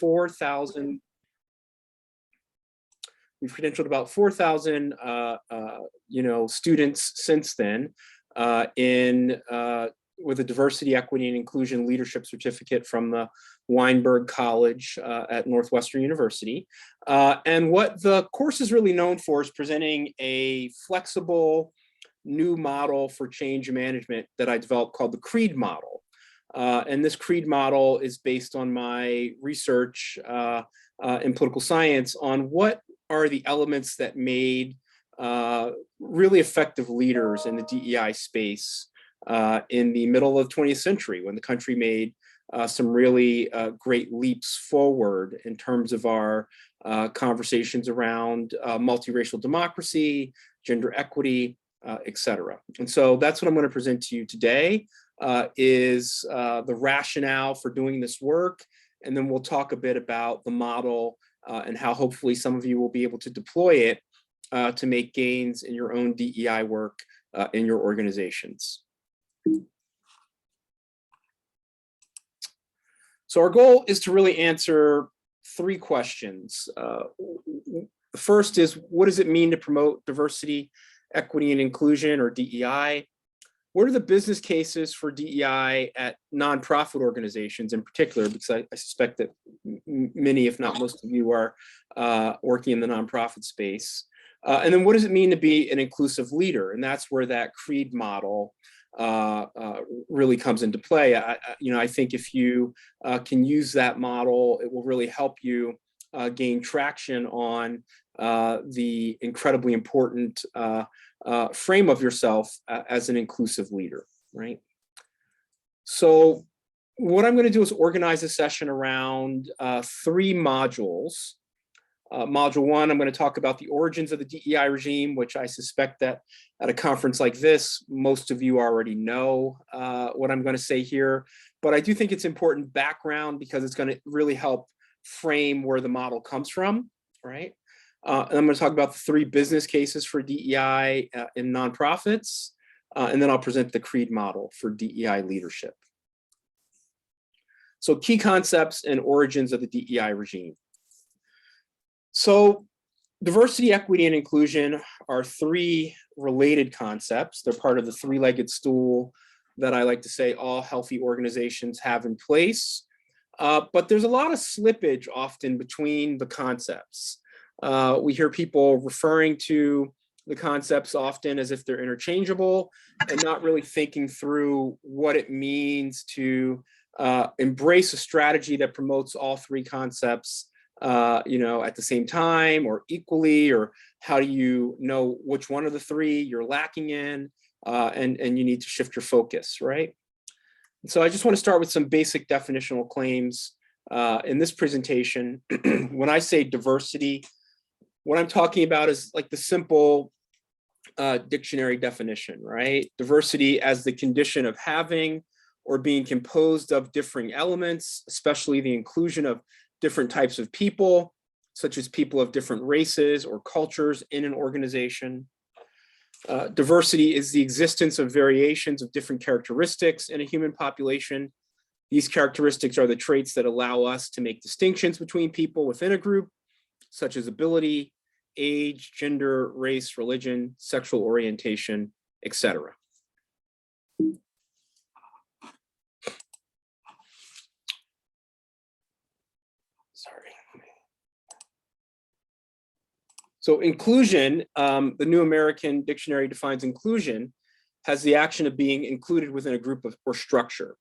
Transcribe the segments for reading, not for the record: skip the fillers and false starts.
4,000. We've credentialed about 4,000, students since then with a diversity, equity, and inclusion leadership certificate from the Weinberg College at Northwestern University. And what the course is really known for is presenting a flexible new model for change management that I developed called the CREED model. And this CREED model is based on my research in political science on what are the elements that made really effective leaders in the DEI space in the middle of the 20th century, when the country made some really great leaps forward in terms of our conversations around multiracial democracy, gender equity, et cetera. And so that's what I'm going to present to you today, is the rationale for doing this work. And then we'll talk a bit about the model and how hopefully some of you will be able to deploy it to make gains in your own DEI work in your organizations. So our goal is to really answer three questions. The first is, what does it mean to promote diversity, equity, and inclusion, or DEI? What are the business cases for DEI at nonprofit organizations in particular? Because I suspect that many, if not most of you, are working in the nonprofit space. And then what does it mean to be an inclusive leader? And that's where that CREED model really comes into play. I think if you can use that model, it will really help you gain traction on the incredibly important frame of yourself as an inclusive leader, right? So what I'm going to do is organize a session around three modules. Module one, I'm going to talk about the origins of the DEI regime, which I suspect that at a conference like this, most of you already know what I'm going to say here. But I do think it's important background because it's going to really help frame where the model comes from, right? And I'm going to talk about the three business cases for DEI in nonprofits, and then I'll present the CREED model for DEI leadership. So key concepts and origins of the DEI regime. So diversity, equity, and inclusion are three related concepts. They're part of the three-legged stool that I like to say all healthy organizations have in place. But there's a lot of slippage often between the concepts. We hear people referring to the concepts often as if they're interchangeable and not really thinking through what it means to embrace a strategy that promotes all three concepts at the same time or equally, or how do you know which one of the three you're lacking in, and you need to shift your focus, right? And so I just want to start with some basic definitional claims in this presentation. When I say diversity, what I'm talking about is like the simple dictionary definition, right? Diversity as the condition of having or being composed of differing elements, especially the inclusion of different types of people, such as people of different races or cultures in an organization. Diversity is the existence of variations of different characteristics in a human population. These characteristics are the traits that allow us to make distinctions between people within a group, such as ability, age, gender, race, religion, sexual orientation, etc. So inclusion, the New American Dictionary defines inclusion has the action of being included within a group or structure.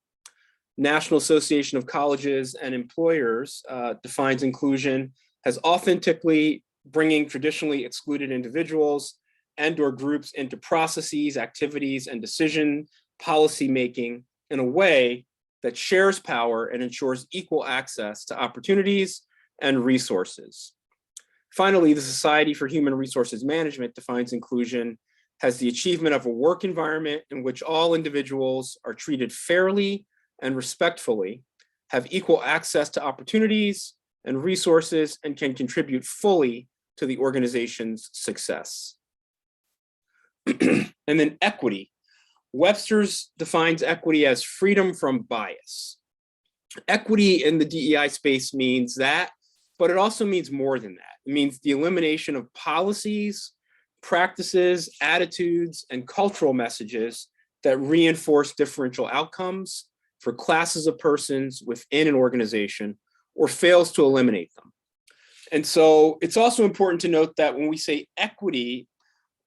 National Association of Colleges and Employers defines inclusion as authentically bringing traditionally excluded individuals and or groups into processes, activities, and decision policy making in a way that shares power and ensures equal access to opportunities and resources. Finally, the Society for Human Resources Management defines inclusion as the achievement of a work environment in which all individuals are treated fairly and respectfully, have equal access to opportunities and resources, and can contribute fully to the organization's success. And then equity. Webster's defines equity as freedom from bias. Equity in the DEI space means that, but it also means more than that. It means the elimination of policies, practices, attitudes, and cultural messages that reinforce differential outcomes for classes of persons within an organization or fails to eliminate them. And so it's also important to note that when we say equity,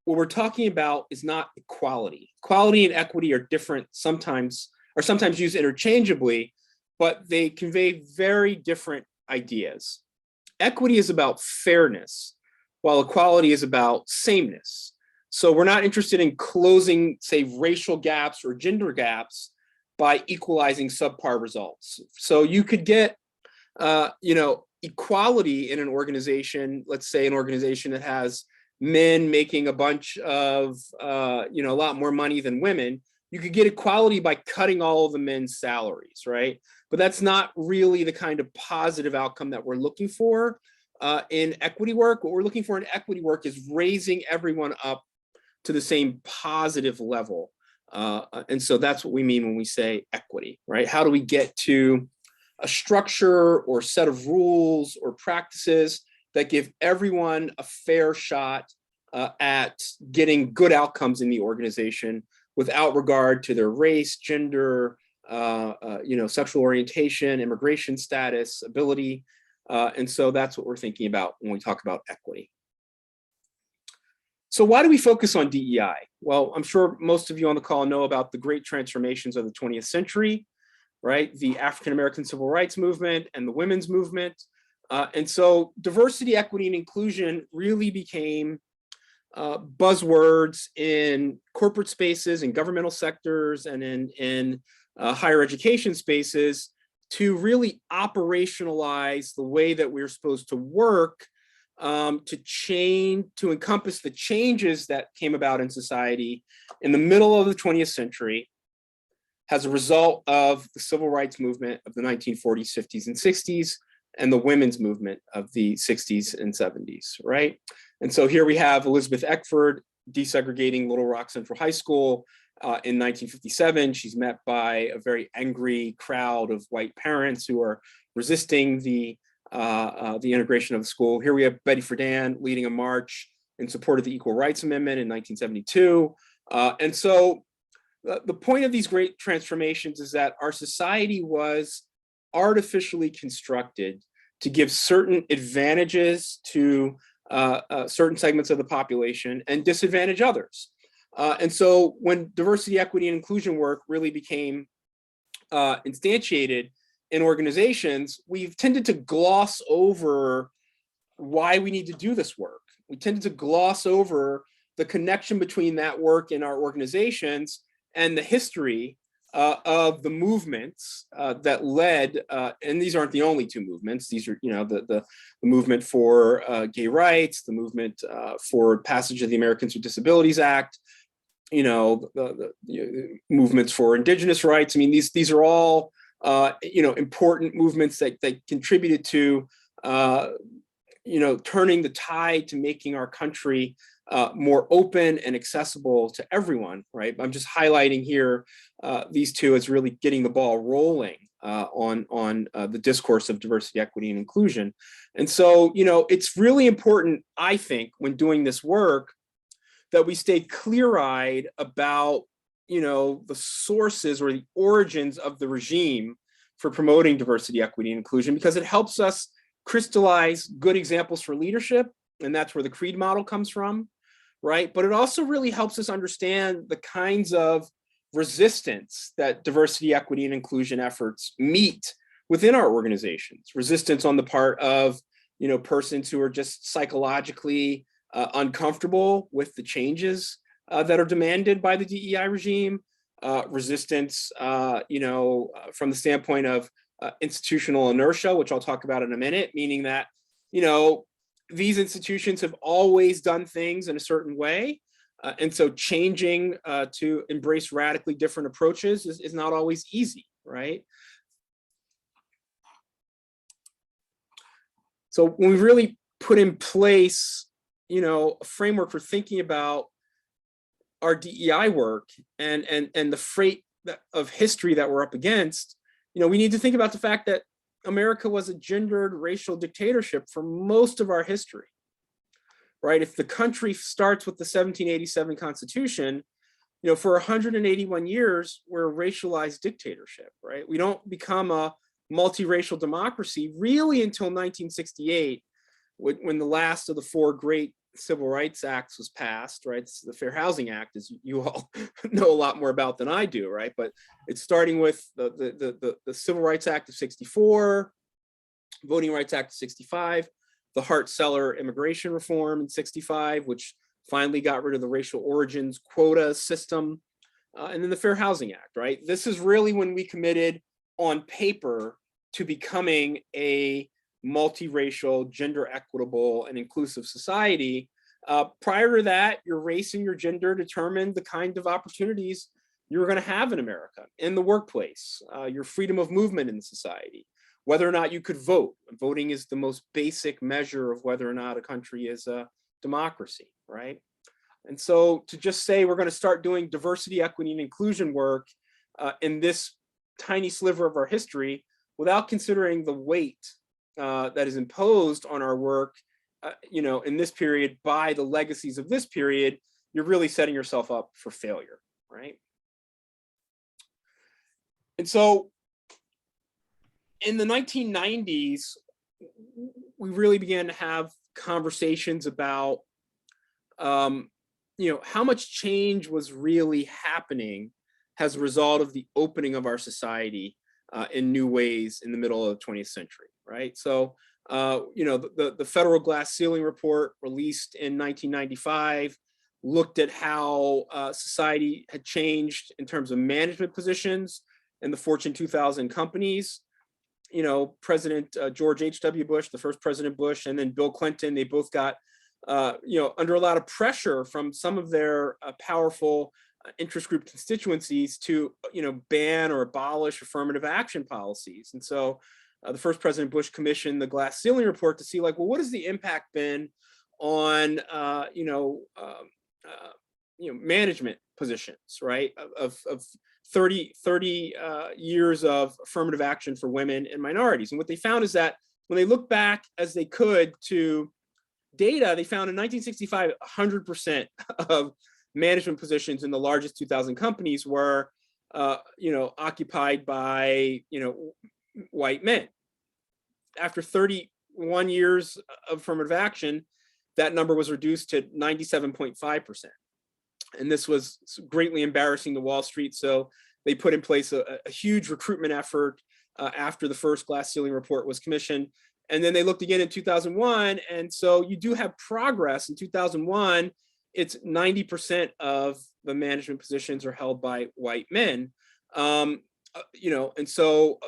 what we're talking about is not equality. Equality and equity are different sometimes used interchangeably, but they convey very different ideas. Equity is about fairness, while equality is about sameness. So we're not interested in closing, say, racial gaps or gender gaps by equalizing subpar results. So you could get, equality in an organization, let's say an organization that has men making a bunch of, a lot more money than women. You could get equality by cutting all of the men's salaries, right? But that's not really the kind of positive outcome that we're looking for in equity work. What we're looking for in equity work is raising everyone up to the same positive level. And so that's what we mean when we say equity, right? How do we get to a structure or set of rules or practices that give everyone a fair shot at getting good outcomes in the organization without regard to their race, gender, sexual orientation, immigration status, ability. And so that's what we're thinking about when we talk about equity. So why do we focus on DEI? Well, I'm sure most of you on the call know about the great transformations of the 20th century, right? The African-American civil rights movement and the women's movement. And so diversity, equity, and inclusion really became buzzwords in corporate spaces, in governmental sectors, and in higher education spaces to really operationalize the way that we're supposed to work to encompass the changes that came about in society in the middle of the 20th century as a result of the civil rights movement of the 1940s, 50s, and 60s, and the women's movement of the 60s and 70s, right? And so here we have Elizabeth Eckford desegregating Little Rock Central High School in 1957. She's met by a very angry crowd of white parents who are resisting the integration of the school. Here we have Betty Friedan leading a march in support of the Equal Rights Amendment in 1972. And so the point of these great transformations is that our society was artificially constructed to give certain advantages to certain segments of the population and disadvantage others. And so when diversity, equity, and inclusion work really became instantiated in organizations, we've tended to gloss over why we need to do this work. We tended to gloss over the connection between that work in our organizations and the history of the movements that led, and these aren't the only two movements. These are, the movement for gay rights, the movement for passage of the Americans with Disabilities Act, the movements for indigenous rights. I mean, these are all, important movements that contributed to, turning the tide to making our country more open and accessible to everyone, right? I'm just highlighting here these two as really getting the ball rolling on the discourse of diversity, equity, and inclusion. And so, it's really important, I think, when doing this work, that we stay clear-eyed about, the sources or the origins of the regime for promoting diversity, equity, and inclusion, because it helps us crystallize good examples for leadership, and that's where the CREED model comes from, right? But it also really helps us understand the kinds of resistance that diversity, equity, and inclusion efforts meet within our organizations. Resistance on the part of, persons who are just psychologically uncomfortable with the changes that are demanded by the DEI regime. Resistance, from the standpoint of institutional inertia, which I'll talk about in a minute, meaning that, these institutions have always done things in a certain way. And so changing to embrace radically different approaches is not always easy, right? So when we really put in place, a framework for thinking about our DEI work and the freight of history that we're up against, we need to think about the fact that America was a gendered racial dictatorship for most of our history, right? If the country starts with the 1787 Constitution, for 181 years, we're a racialized dictatorship, right? We don't become a multiracial democracy really until 1968, when the last of the four great Civil Rights Acts was passed, right? It's the Fair Housing Act, as you all know a lot more about than I do, right? But it's starting with the Civil Rights Act of 64, Voting Rights Act of 65, the Hart-Celler immigration reform in 65, which finally got rid of the racial origins quota system, and then the Fair Housing Act, right? This is really when we committed on paper to becoming a multiracial, gender equitable, and inclusive society. Prior to that, your race and your gender determined the kind of opportunities you were going to have in America, in the workplace, your freedom of movement in society, whether or not you could vote. Voting is the most basic measure of whether or not a country is a democracy, right? And so to just say we're going to start doing diversity, equity, and inclusion work in this tiny sliver of our history without considering the weight that is imposed on our work, in this period by the legacies of this period, you're really setting yourself up for failure, right? And so in the 1990s, we really began to have conversations about, how much change was really happening as a result of the opening of our society in new ways in the middle of the 20th century, right? So, the Federal Glass Ceiling Report released in 1995 looked at how society had changed in terms of management positions in the Fortune 2000 companies. President George H.W. Bush, the first President Bush, and then Bill Clinton, they both got, under a lot of pressure from some of their powerful interest group constituencies to, ban or abolish affirmative action policies. And so the first President Bush commissioned the Glass Ceiling Report to see, like, well, what has the impact been on, management positions, right? Of 30 years of affirmative action for women and minorities. And what they found is that when they looked back as they could to data, they found in 1965, 100% of management positions in the largest 2000 companies were, occupied by, white men. After 31 years of affirmative action, that number was reduced to 97.5%. And this was greatly embarrassing to Wall Street. So they put in place a huge recruitment effort after the first Glass Ceiling Report was commissioned. And then they looked again in 2001. And so you do have progress. In 2001, it's 90% of the management positions are held by white men. And so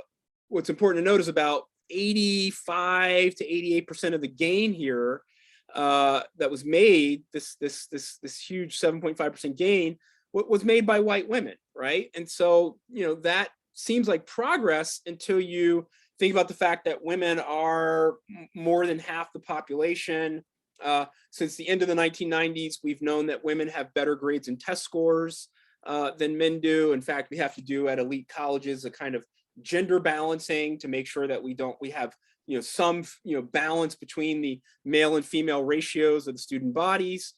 what's important to note is about 85 to 88% of the gain here that was made, this huge 7.5% gain, was made by white women, right? And so, that seems like progress until you think about the fact that women are more than half the population. Since the end of the 1990s, we've known that women have better grades and test scores than men do. In fact, we have to do at elite colleges a kind of gender balancing to make sure that we have some balance between the male and female ratios of the student bodies.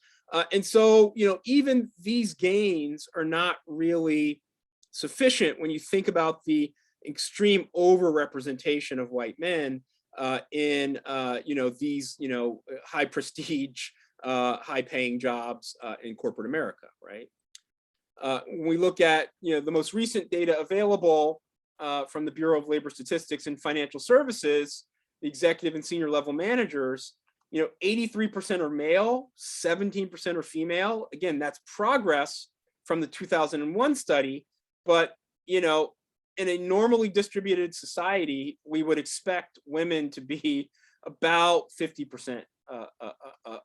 And so even these gains are not really sufficient when you think about the extreme overrepresentation of white men in these high prestige, high paying jobs in corporate America, right? When we look at the most recent data available from the Bureau of Labor Statistics and Financial Services, the executive and senior level managers, 83% are male, 17% are female. Again, that's progress from the 2001 study, but in a normally distributed society, we would expect women to be about 50%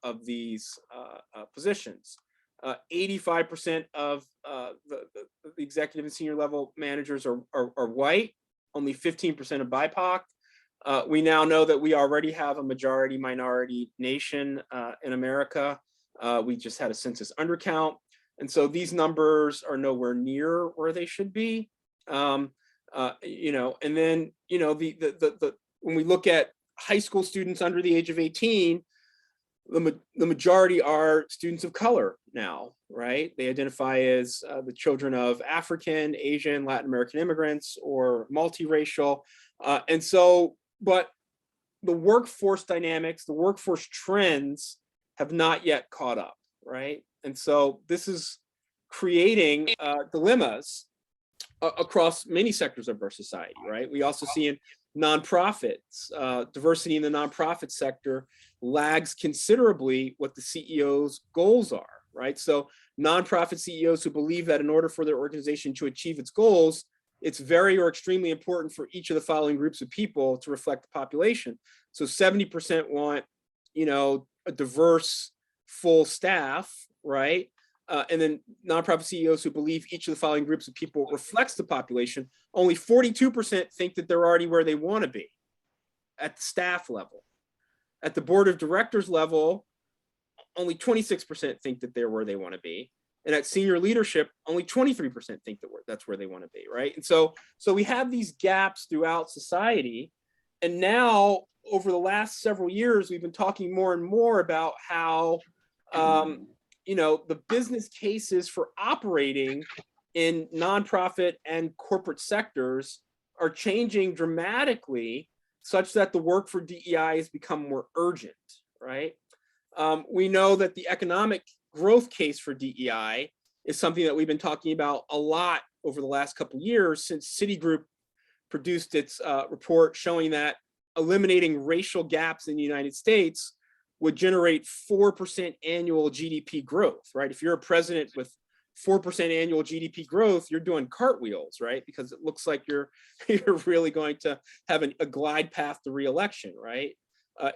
of these positions. 85% of the executive and senior level managers are white, only 15% of BIPOC. We now know that we already have a majority minority nation in America. We just had a census undercount. And so these numbers are nowhere near where they should be. And then, when we look at high school students under the age of 18, the majority are students of color now, right? They identify as the children of African, Asian, Latin American immigrants, or multiracial. But the workforce dynamics, the workforce trends have not yet caught up, right? And so this is creating dilemmas across many sectors of our society, right? We also see in nonprofits, diversity in the nonprofit sector lags considerably what the CEO's goals are, right? So nonprofit CEOs who believe that in order for their organization to achieve its goals, it's very or extremely important for each of the following groups of people to reflect the population. So 70% want, a diverse, full staff, right? And then nonprofit CEOs who believe each of the following groups of people reflects the population, only 42% think that they're already where they want to be at the staff level. At the board of directors level, only 26% think that they're where they want to be. And at senior leadership, only 23% think that that's where they want to be, right? And so we have these gaps throughout society. And now, over the last several years, we've been talking more and more about how the business cases for operating in nonprofit and corporate sectors are changing dramatically, such that the work for DEI has become more urgent, right? We know that the economic growth case for DEI is something that we've been talking about a lot over the last couple of years, since Citigroup produced its report showing that eliminating racial gaps in the United States would generate 4% annual GDP growth, right? If you're a president with 4% annual GDP growth, you're doing cartwheels, right? Because it looks like you're really going to have a glide path to re-election, right?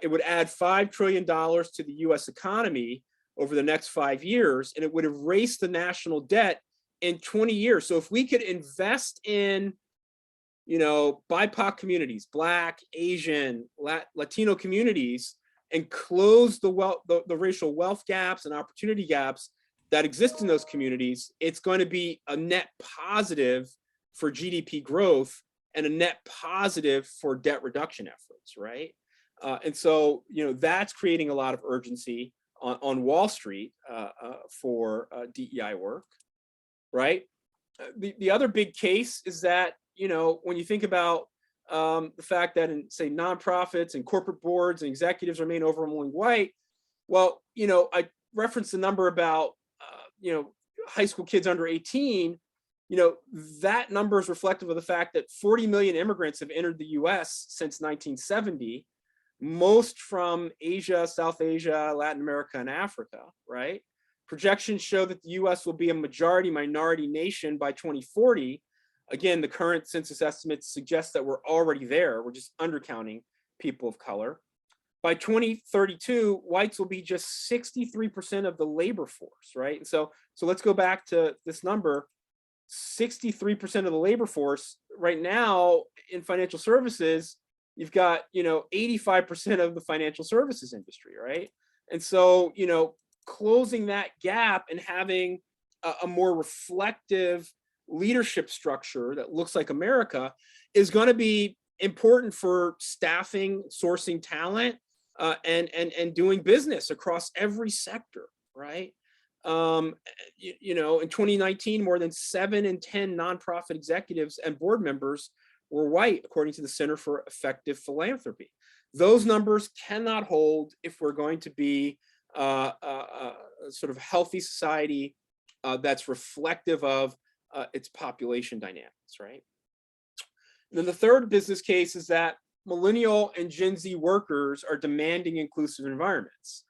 It would add $5 trillion to the US economy over the next 5 years, and it would erase the national debt in 20 years. So if we could invest in, BIPOC communities, Black, Asian, Latino communities, and close the racial wealth gaps and opportunity gaps that exist in those communities, it's going to be a net positive for GDP growth and a net positive for debt reduction efforts, right? And so, that's creating a lot of urgency on Wall Street for DEI work, right? The other big case is that, when you think about the fact that in, say, nonprofits and corporate boards and executives remain overwhelmingly white, well, I referenced the number about, high school kids under 18, that number is reflective of the fact that 40 million immigrants have entered the US since 1970, most from Asia, South Asia, Latin America, and Africa, right? Projections show that the US will be a majority minority nation by 2040. Again, the current census estimates suggest that we're already there. We're just undercounting people of color. By 2032, whites will be just 63% of the labor force, right? And so let's go back to this number. 63% of the labor force right now in financial services, you've got, 85% of the financial services industry, right? And so, closing that gap and having a more reflective leadership structure that looks like America is going to be important for staffing, sourcing talent, and doing business across every sector, right? In 2019, more than 7 in 10 nonprofit executives and board members were white, according to the Center for Effective Philanthropy. Those numbers cannot hold if we're going to be a sort of healthy society that's reflective of its population dynamics, right? And then the third business case is that millennial and Gen Z workers are demanding inclusive environments.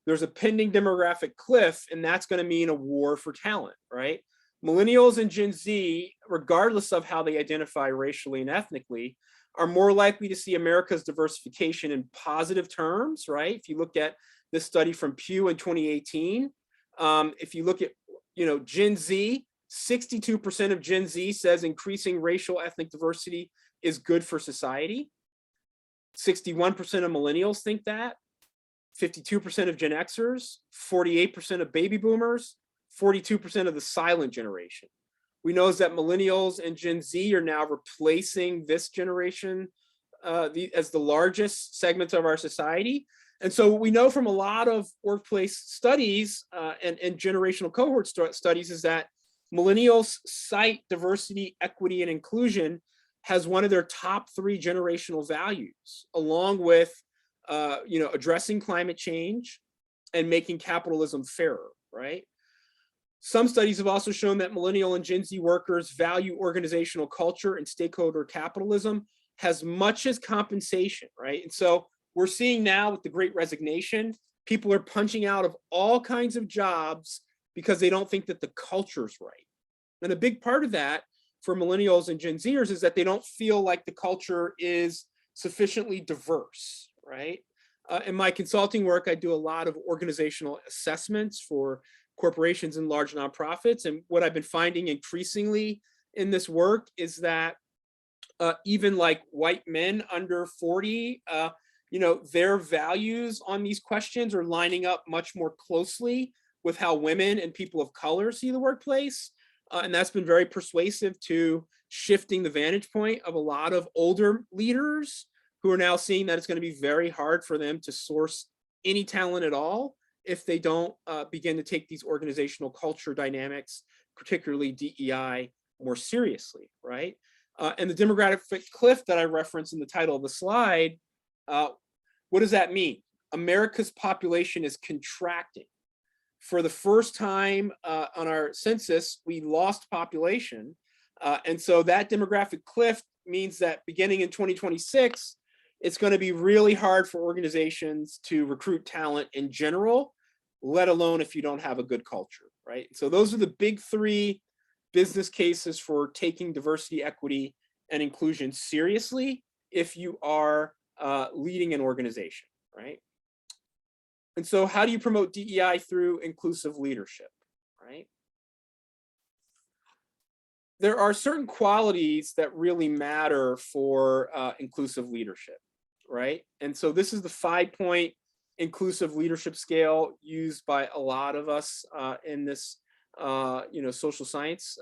There's a pending demographic cliff, and that's going to mean a war for talent, right? Millennials and Gen Z, regardless of how they identify racially and ethnically, are more likely to see America's diversification in positive terms, right? If you look at this study from Pew in 2018, if you look at, Gen Z, 62% of Gen Z says increasing racial ethnic diversity is good for society. 61% of millennials think that. 52% of Gen Xers, 48% of baby boomers, 42% of the silent generation. We know is that millennials and Gen Z are now replacing this generation as the largest segments of our society. And so what we know from a lot of workplace studies and generational cohort studies is that millennials cite diversity, equity, and inclusion has one of their top 3 generational values, along with addressing climate change and making capitalism fairer, right? Some studies have also shown that millennial and Gen Z workers value organizational culture and stakeholder capitalism as much as compensation, right? And so we're seeing now with the Great Resignation, people are punching out of all kinds of jobs because they don't think that the culture's right. And a big part of that for millennials and Gen Zers is that they don't feel like the culture is sufficiently diverse, right? In my consulting work, I do a lot of organizational assessments for corporations and large nonprofits. And what I've been finding increasingly in this work is that even like white men under 40, their values on these questions are lining up much more closely with how women and people of color see the workplace. And that's been very persuasive to shifting the vantage point of a lot of older leaders who are now seeing that it's going to be very hard for them to source any talent at all if they don't begin to take these organizational culture dynamics, particularly DEI, more seriously, right? And the demographic cliff that I referenced in the title of the slide, what does that mean? America's population is contracting. For the first time on our census, we lost population. And so that demographic cliff means that beginning in 2026, it's going to be really hard for organizations to recruit talent in general, let alone if you don't have a good culture, right? So those are the big 3 business cases for taking diversity, equity, and inclusion seriously if you are leading an organization, right? And so how do you promote DEI through inclusive leadership, right? There are certain qualities that really matter for inclusive leadership, right? And so this is the 5-point inclusive leadership scale used by a lot of us in this social science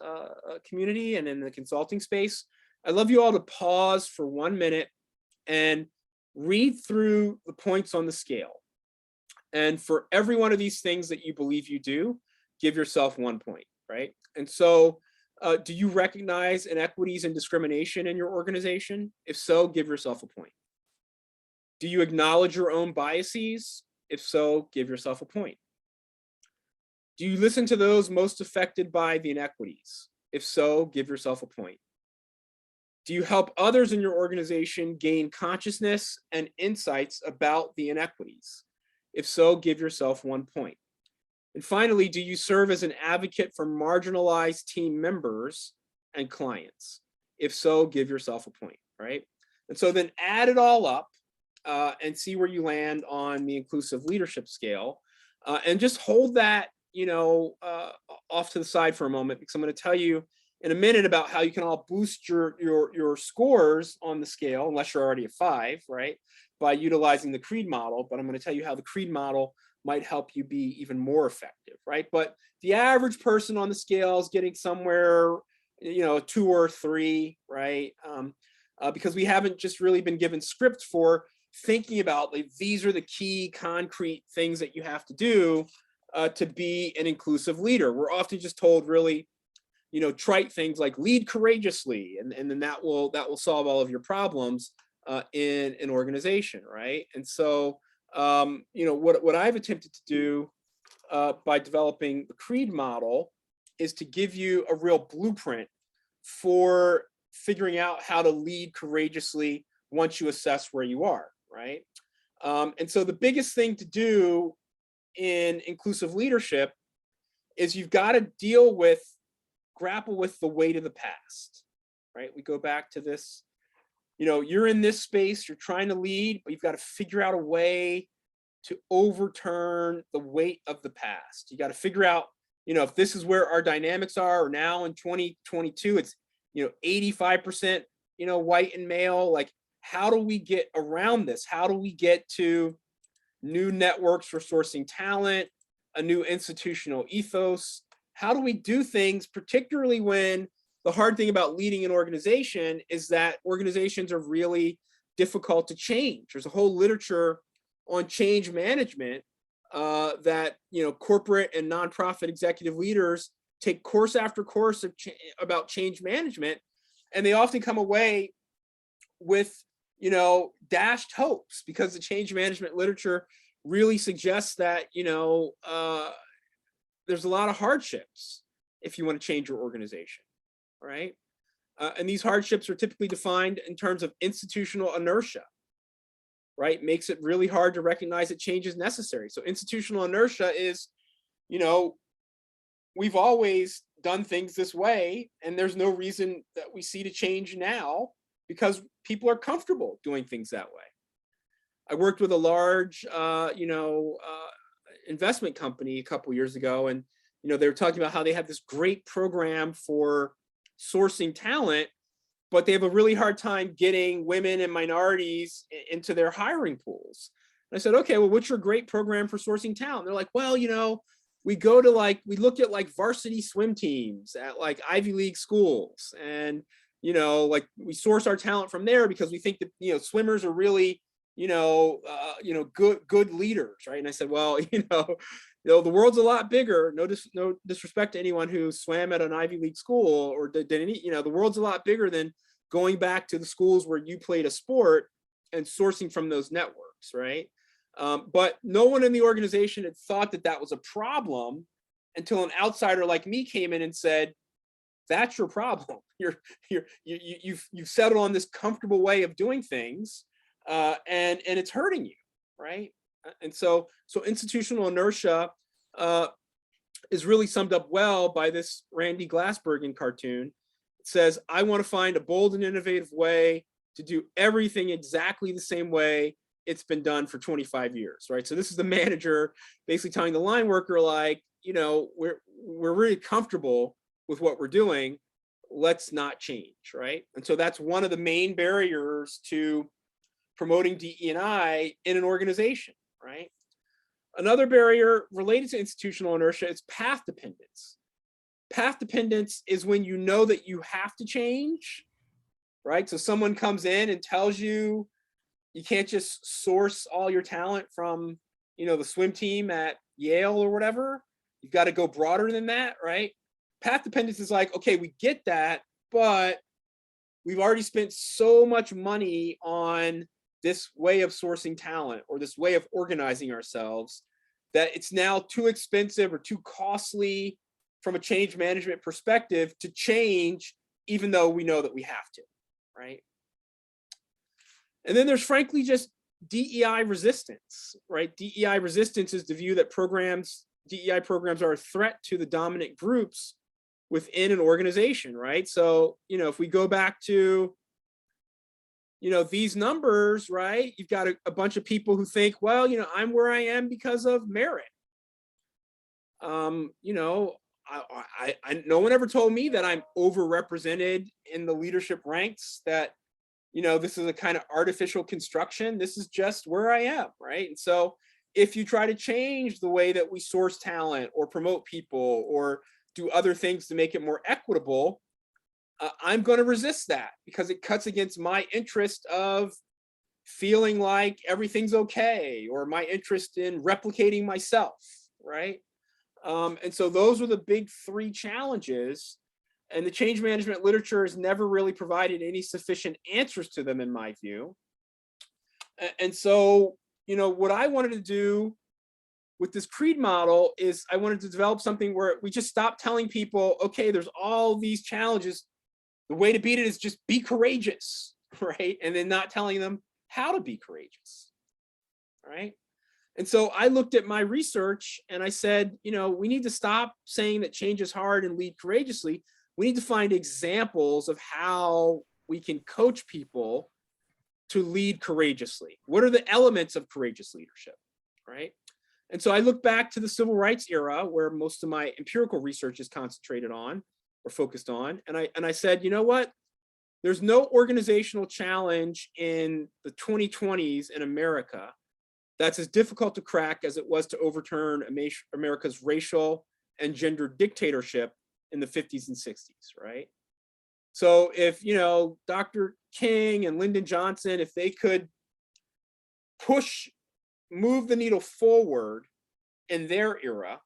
community and in the consulting space. I'd love you all to pause for 1 minute and read through the points on the scale. And for every one of these things that you believe you do, give yourself 1 point, right? And so do you recognize inequities and discrimination in your organization? If so, give yourself a point. Do you acknowledge your own biases? If so, give yourself a point. Do you listen to those most affected by the inequities? If so, give yourself a point. Do you help others in your organization gain consciousness and insights about the inequities? If so, give yourself 1 point. And finally, do you serve as an advocate for marginalized team members and clients? If so, give yourself a point, right? And so then add it all up and see where you land on the inclusive leadership scale. And just hold that, off to the side for a moment, because I'm going to tell you in a minute about how you can all boost your scores on the scale, unless you're already a 5, right? By utilizing the creed model. But I'm going to tell you how the creed model might help you be even more effective, right? But the average person on the scale is getting somewhere, 2 or 3, right? Because we haven't just really been given script for thinking about like these are the key concrete things that you have to do to be an inclusive leader. We're often just told really, trite things like lead courageously, and then that will solve all of your problems in an organization, right? And so what I've attempted to do by developing the creed model is to give you a real blueprint for figuring out how to lead courageously once you assess where you are, right? And so the biggest thing to do in inclusive leadership is you've got to grapple with the weight of the past, right? We go back to this, you're in this space, you're trying to lead, but you've got to figure out a way to overturn the weight of the past. You got to figure out, if this is where our dynamics are, or now in 2022, it's, 85%, white and male, like, how do we get around this? How do we get to new networks for sourcing talent, a new institutional ethos, how do we do things, particularly when the hard thing about leading an organization is that organizations are really difficult to change. There's a whole literature on change management that corporate and nonprofit executive leaders take course after course about change management, and they often come away with dashed hopes, because the change management literature really suggests that there's a lot of hardships if you want to change your organization, right? And these hardships are typically defined in terms of institutional inertia, right? Makes it really hard to recognize that change is necessary. So institutional inertia is, we've always done things this way, and there's no reason that we see to change now because people are comfortable doing things that way. I worked with a large, investment company a couple years ago, and they were talking about how they have this great program for sourcing talent, but they have a really hard time getting women and minorities into their hiring pools. And I said, okay, well, what's your great program for sourcing talent? They're like, well, we go to we look at varsity swim teams at Ivy League schools, and we source our talent from there because we think that swimmers are really good leaders, right? And I said, well, the world's a lot bigger. No disrespect to anyone who swam at an Ivy League school or did any, the world's a lot bigger than going back to the schools where you played a sport and sourcing from those networks, right? But no one in the organization had thought that that was a problem until an outsider like me came in and said, that's your problem. You've settled on this comfortable way of doing things, and it's hurting you, right? And so institutional inertia is really summed up well by this Randy Glassbergen cartoon. It says, I want to find a bold and innovative way to do everything exactly the same way it's been done for 25 years, right? So this is the manager basically telling the line worker, we're really comfortable with what we're doing. Let's not change, right? And so that's one of the main barriers to promoting DE&I in an organization, right? Another barrier related to institutional inertia is path dependence. Path dependence is when you know that you have to change, right? So someone comes in and tells you, you can't just source all your talent from, the swim team at Yale or whatever. You've got to go broader than that, right? Path dependence is like, okay, we get that, but we've already spent so much money on this way of sourcing talent or this way of organizing ourselves that it's now too expensive or too costly from a change management perspective to change, even though we know that we have to, right? And then there's frankly just DEI resistance, right? DEI resistance is the view that DEI programs are a threat to the dominant groups within an organization, right? So, if we go back to, these numbers, right? You've got a bunch of people who think, well, I'm where I am because of merit. No one ever told me that I'm overrepresented in the leadership ranks, that, this is a kind of artificial construction. This is just where I am, right? And so if you try to change the way that we source talent or promote people or do other things to make it more equitable, I'm going to resist that because it cuts against my interest of feeling like everything's okay, or my interest in replicating myself, right? And so those are the big three challenges, and the change management literature has never really provided any sufficient answers to them, in my view. And so, what I wanted to do with this creed model is I wanted to develop something where we just stop telling people, okay, there's all these challenges. The way to beat it is just be courageous, right? And then not telling them how to be courageous, right? And so I looked at my research and I said, we need to stop saying that change is hard and lead courageously. We need to find examples of how we can coach people to lead courageously. What are the elements of courageous leadership, right? And so I look back to the civil rights era, where most of my empirical research is concentrated on or focused on. And I said, you know what? There's no organizational challenge in the 2020s in America that's as difficult to crack as it was to overturn America's racial and gender dictatorship in the 50s and 60s, right? So if, you know, Dr. King and Lyndon Johnson, if they could move the needle forward in their era,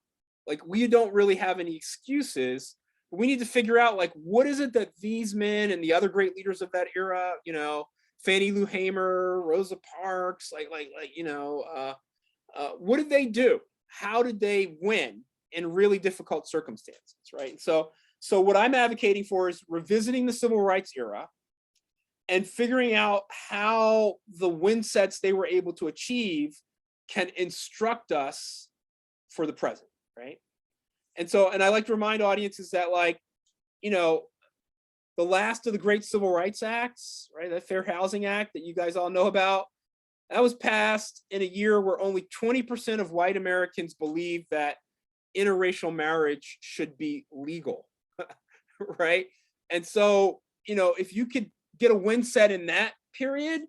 like, we don't really have any excuses. But we need to figure out, like, what is it that these men and the other great leaders of that era, you know, Fannie Lou Hamer, Rosa Parks, you know, what did they do? How did they win in really difficult circumstances, right? So what I'm advocating for is revisiting the civil rights era and figuring out how the win sets they were able to achieve can instruct us for the present, right? And I like to remind audiences that, like, you know, the last of the great civil rights acts, right, that Fair Housing Act that you guys all know about, that was passed in a year where only 20% of white Americans believe that interracial marriage should be legal, right? And so, you know, if you could get a win set in that period,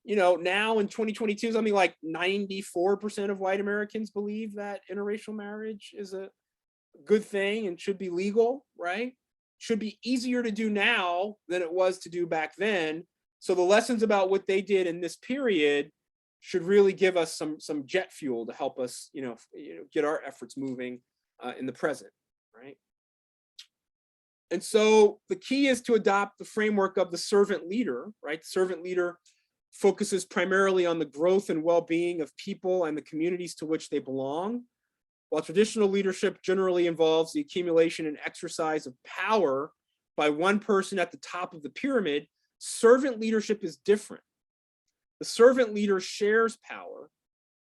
you know, now in 2022, something like 94% of white Americans believe that interracial marriage is a good thing and should be legal, right? Should be easier to do now than it was to do back then. So the lessons about what they did in this period should really give us some jet fuel to help us, you know, get our efforts moving in the present, right? And so the key is to adopt the framework of the servant leader, right? The servant leader focuses primarily on the growth and well-being of people and the communities to which they belong, while traditional leadership generally involves the accumulation and exercise of power by one person at the top of the pyramid. Servant leadership is different. The servant leader shares power,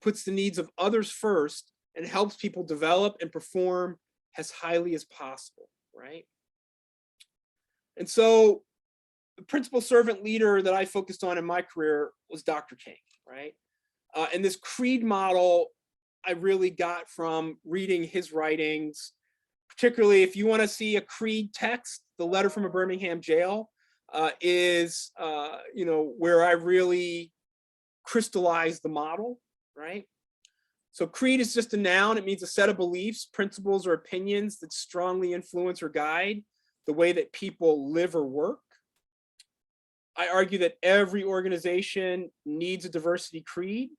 puts the needs of others first, and helps people develop and perform as highly as possible, right? And so the principal servant leader that I focused on in my career was Dr. King, right? And this creed model I really got from reading his writings, particularly if you want to see a creed text, the letter from a Birmingham jail is, you know, where I really crystallized the model, right? So creed is just a noun. It means a set of beliefs, principles, or opinions that strongly influence or guide the way that people live or work. I argue that every organization needs a diversity creed.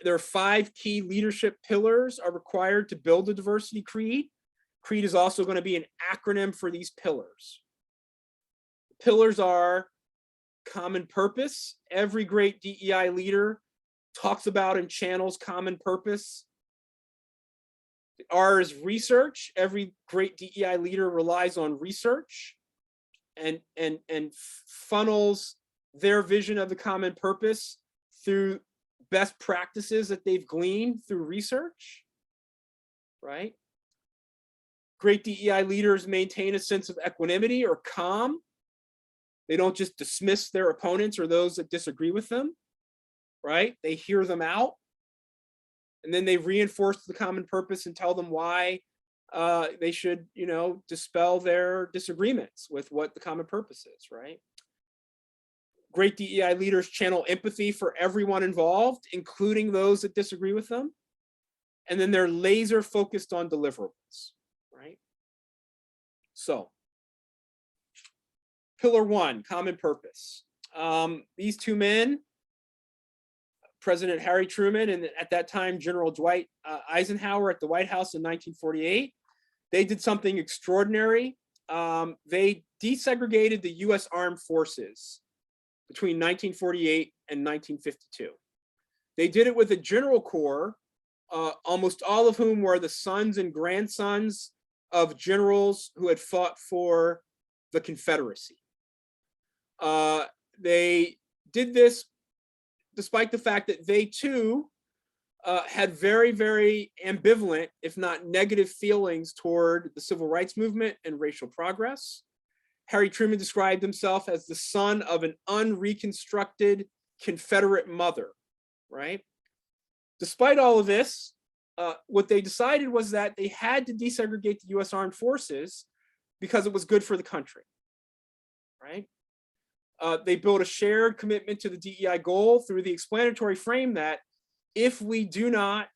There are 5 key leadership pillars are required to build a diversity creed. Creed is also going to be an acronym for these pillars. The pillars are common purpose. Every great DEI leader talks about and channels common purpose. The R is research. Every great DEI leader relies on research and funnels their vision of the common purpose through best practices that they've gleaned through research, right? Great DEI leaders maintain a sense of equanimity or calm. They don't just dismiss their opponents or those that disagree with them, right? They hear them out, and then they reinforce the common purpose and tell them why they should, you know, dispel their disagreements with what the common purpose is, right? Great DEI leaders channel empathy for everyone involved, including those that disagree with them. And then they're laser focused on deliverables, right? So, pillar 1, common purpose. These 2 men, President Harry Truman and at that time General Dwight Eisenhower at the White House in 1948, they did something extraordinary. They desegregated the US Armed Forces between 1948 and 1952. They did it with a general corps, almost all of whom were the sons and grandsons of generals who had fought for the Confederacy. They did this despite the fact that they too had very, very ambivalent, if not negative feelings toward the civil rights movement and racial progress. Harry Truman described himself as the son of an unreconstructed Confederate mother, right? Despite all of this, what they decided was that they had to desegregate the US Armed Forces because it was good for the country, right? They built a shared commitment to the DEI goal through the explanatory frame that if we do not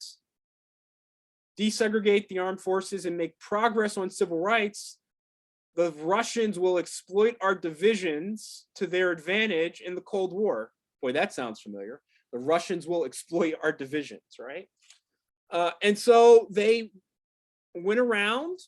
desegregate the armed forces and make progress on civil rights, the Russians will exploit our divisions to their advantage in the Cold War. Boy, that sounds familiar. The Russians will exploit our divisions, right? And so they went around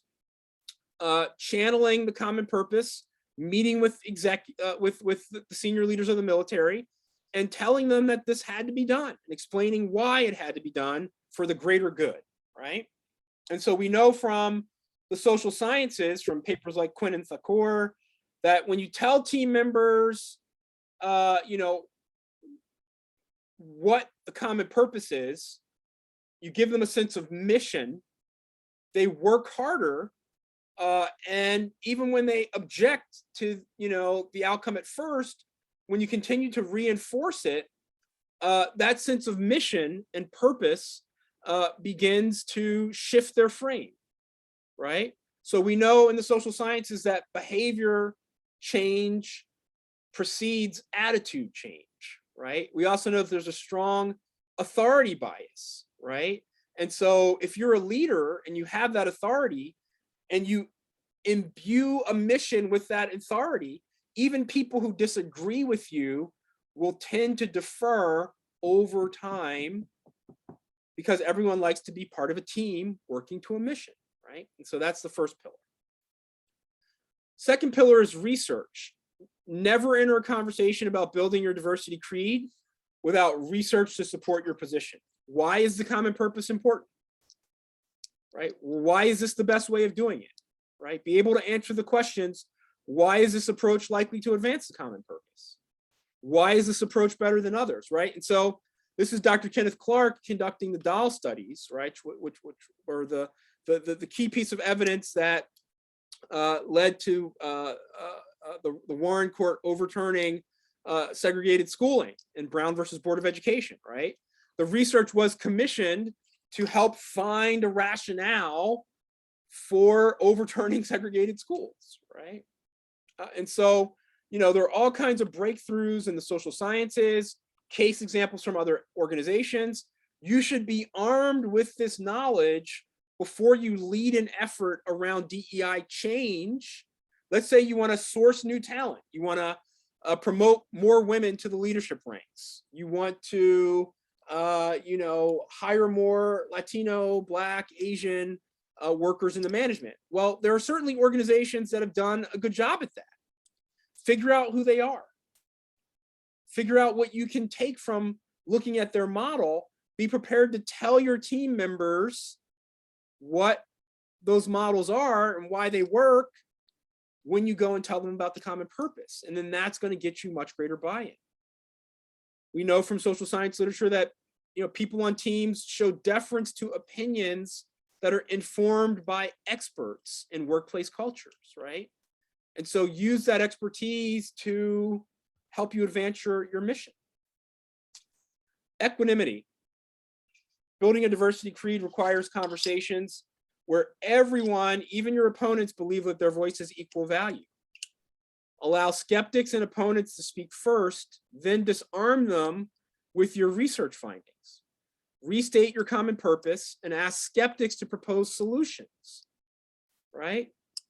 channeling the common purpose, meeting with the senior leaders of the military, and telling them that this had to be done, and explaining why it had to be done for the greater good, right? And so we know from the social sciences, from papers like Quinn and Thakur, that when you tell team members, you know, what the common purpose is, you give them a sense of mission, they work harder, and even when they object to, you know, the outcome at first, when you continue to reinforce it, that sense of mission and purpose begins to shift their frame, right? So we know in the social sciences that behavior change precedes attitude change, right? We also know that there's a strong authority bias, right? And so if you're a leader and you have that authority and you imbue a mission with that authority, even people who disagree with you will tend to defer over time because everyone likes to be part of a team working to a mission, right? And so that's the first pillar. Second pillar is research. Never enter a conversation about building your diversity creed without research to support your position. Why is the common purpose important, right? Why is this the best way of doing it, right? Be able to answer the questions, why is this approach likely to advance the common purpose? Why is this approach better than others, right? And so this is Dr. Kenneth Clark conducting the Dahl studies, right? Which were the key piece of evidence that led to the Warren Court overturning segregated schooling in Brown versus Board of Education, right? The research was commissioned to help find a rationale for overturning segregated schools, right? And so, you know, there are all kinds of breakthroughs in the social sciences, case examples from other organizations. You should be armed with this knowledge before you lead an effort around DEI change. Let's say you want to source new talent. You want to promote more women to the leadership ranks. You want to, you know, hire more Latino, Black, Asian workers in the management. Well, there are certainly organizations that have done a good job at that. Figure out who they are. Figure out what you can take from looking at their model. Be prepared to tell your team members what those models are and why they work when you go and tell them about the common purpose. And then that's going to get you much greater buy-in. We know from social science literature that, you know, people on teams show deference to opinions that are informed by experts in workplace cultures, right? And so use that expertise to help you advance your mission. Equanimity. Building a diversity creed requires conversations where everyone, even your opponents, believe that their voice has equal value. Allow skeptics and opponents to speak first, then disarm them with your research findings. Restate your common purpose and ask skeptics to propose solutions, right?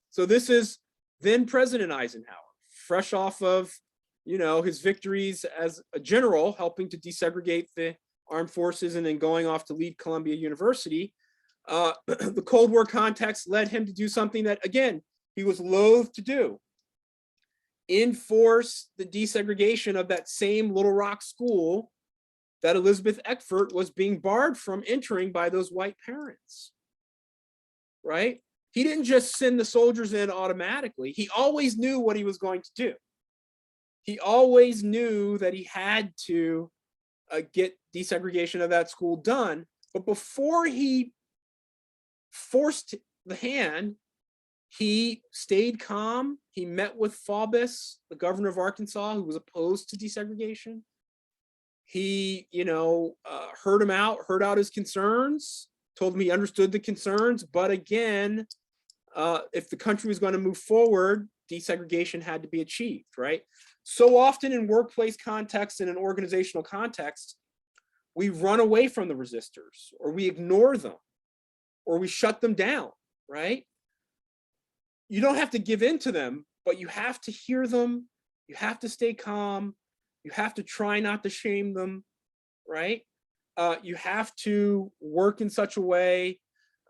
So this is then President Eisenhower, fresh off of, you know, his victories as a general, helping to desegregate the armed forces and then going off to lead Columbia University. The Cold War context led him to do something that, again, he was loath to do. Enforce the desegregation of that same Little Rock school that Elizabeth Eckford was being barred from entering by those white parents, right? He didn't just send the soldiers in automatically. He always knew what he was going to do. He always knew that he had to get desegregation of that school done. But before he forced the hand, he stayed calm. He met with Faubus, the governor of Arkansas, who was opposed to desegregation. He, you know, heard him out, heard out his concerns, told him he understood the concerns. But again, if the country was going to move forward, desegregation had to be achieved, right? So often in workplace context and in organizational context, we run away from the resistors or we ignore them. or we shut them down, right? You don't have to give in to them, but you have to hear them. You have to stay calm. You have to try not to shame them, right? You have to work in such a way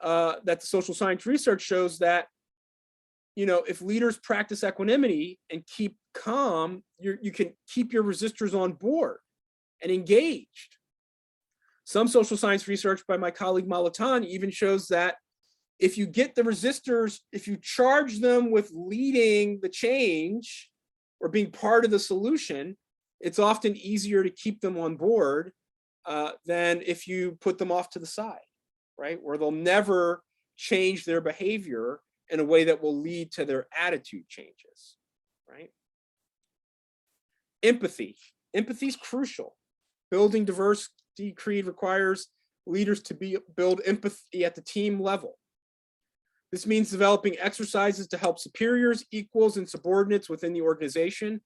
that the social science research shows that, you know, if leaders practice equanimity and keep calm, you can keep your resistors on board and engaged. Some social science research by my colleague Malatan even shows that if you get the resistors, if you charge them with leading the change or being part of the solution, it's often easier to keep them on board than if you put them off to the side, right? Where they'll never change their behavior in a way that will lead to their attitude changes, right? Empathy. Empathy is crucial. Building diversity creed requires leaders to build empathy at the team level. This means developing exercises to help superiors, equals, and subordinates within the organization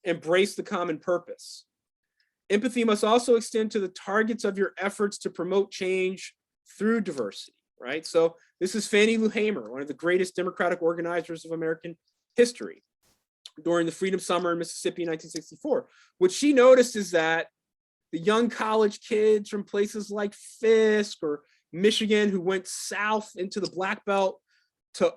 embrace the common purpose. Empathy must also extend to the targets of your efforts to promote change through diversity, right? So this is Fannie Lou Hamer, one of the greatest democratic organizers of American history during the Freedom Summer in Mississippi in 1964. What she noticed is that the young college kids from places like Fisk or Michigan who went south into the Black Belt to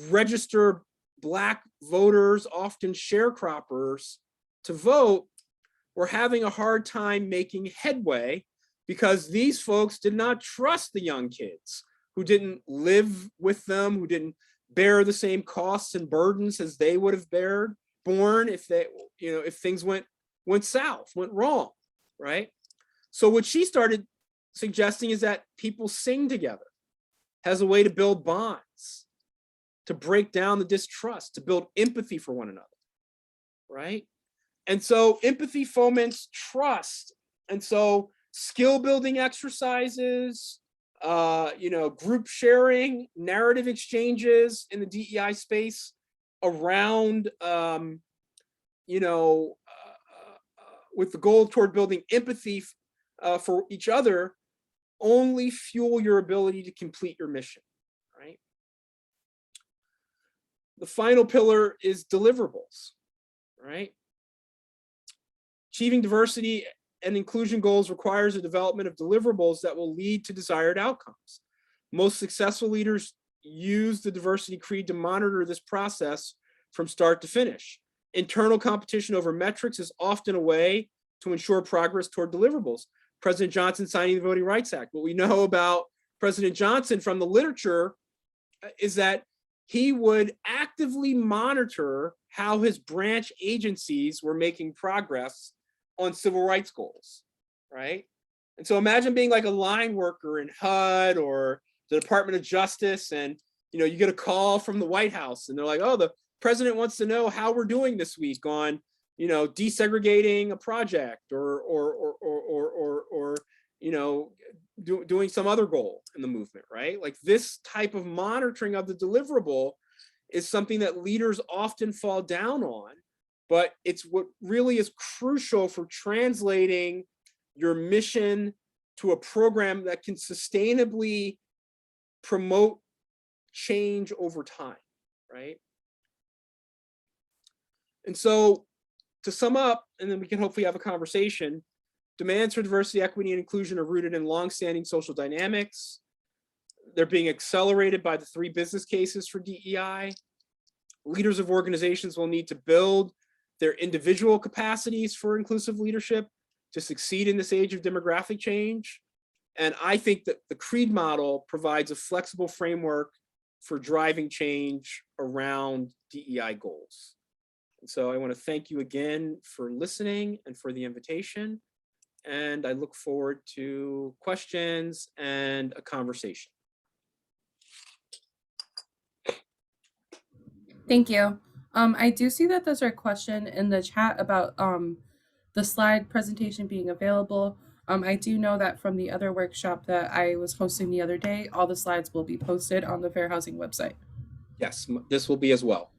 register Black voters, often sharecroppers, to vote, were having a hard time making headway because these folks did not trust the young kids who didn't live with them, who didn't bear the same costs and burdens as they would have borne if they, you know, if things went south, went wrong, right? So what she started suggesting is that people sing together as a way to build bonds, to break down the distrust, to build empathy for one another, right? And so empathy foments trust. And so skill building exercises, you know, group sharing, narrative exchanges in the DEI space around, you know, with the goal toward building empathy for each other only fuel your ability to complete your mission, right? The final pillar is deliverables, right? Achieving diversity and inclusion goals requires the development of deliverables that will lead to desired outcomes. Most successful leaders use the diversity creed to monitor this process from start to finish. Internal competition over metrics is often a way to ensure progress toward deliverables. President Johnson signing the Voting Rights Act. What we know about President Johnson from the literature is that he would actively monitor how his branch agencies were making progress on civil rights goals, right? And so imagine being like a line worker in HUD or the Department of Justice, and you know, you get a call from the White House and they're like, oh, the president wants to know how we're doing this week on, you know, desegregating a project or you know, doing some other goal in the movement, right? Like this type of monitoring of the deliverable is something that leaders often fall down on, but it's what really is crucial for translating your mission to a program that can sustainably promote change over time, right? And so to sum up, and then we can hopefully have a conversation, demands for diversity, equity, and inclusion are rooted in longstanding social dynamics. They're being accelerated by the 3 business cases for DEI. Leaders of organizations will need to build their individual capacities for inclusive leadership to succeed in this age of demographic change. And I think that the CREED model provides a flexible framework for driving change around DEI goals. And so I want to thank you again for listening and for the invitation. And I look forward to questions and a conversation. Thank you. I do see that there's a question in the chat about the slide presentation being available. I do know that from the other workshop that I was hosting the other day, all the slides will be posted on the Fair Housing website. Yes, this will be as well.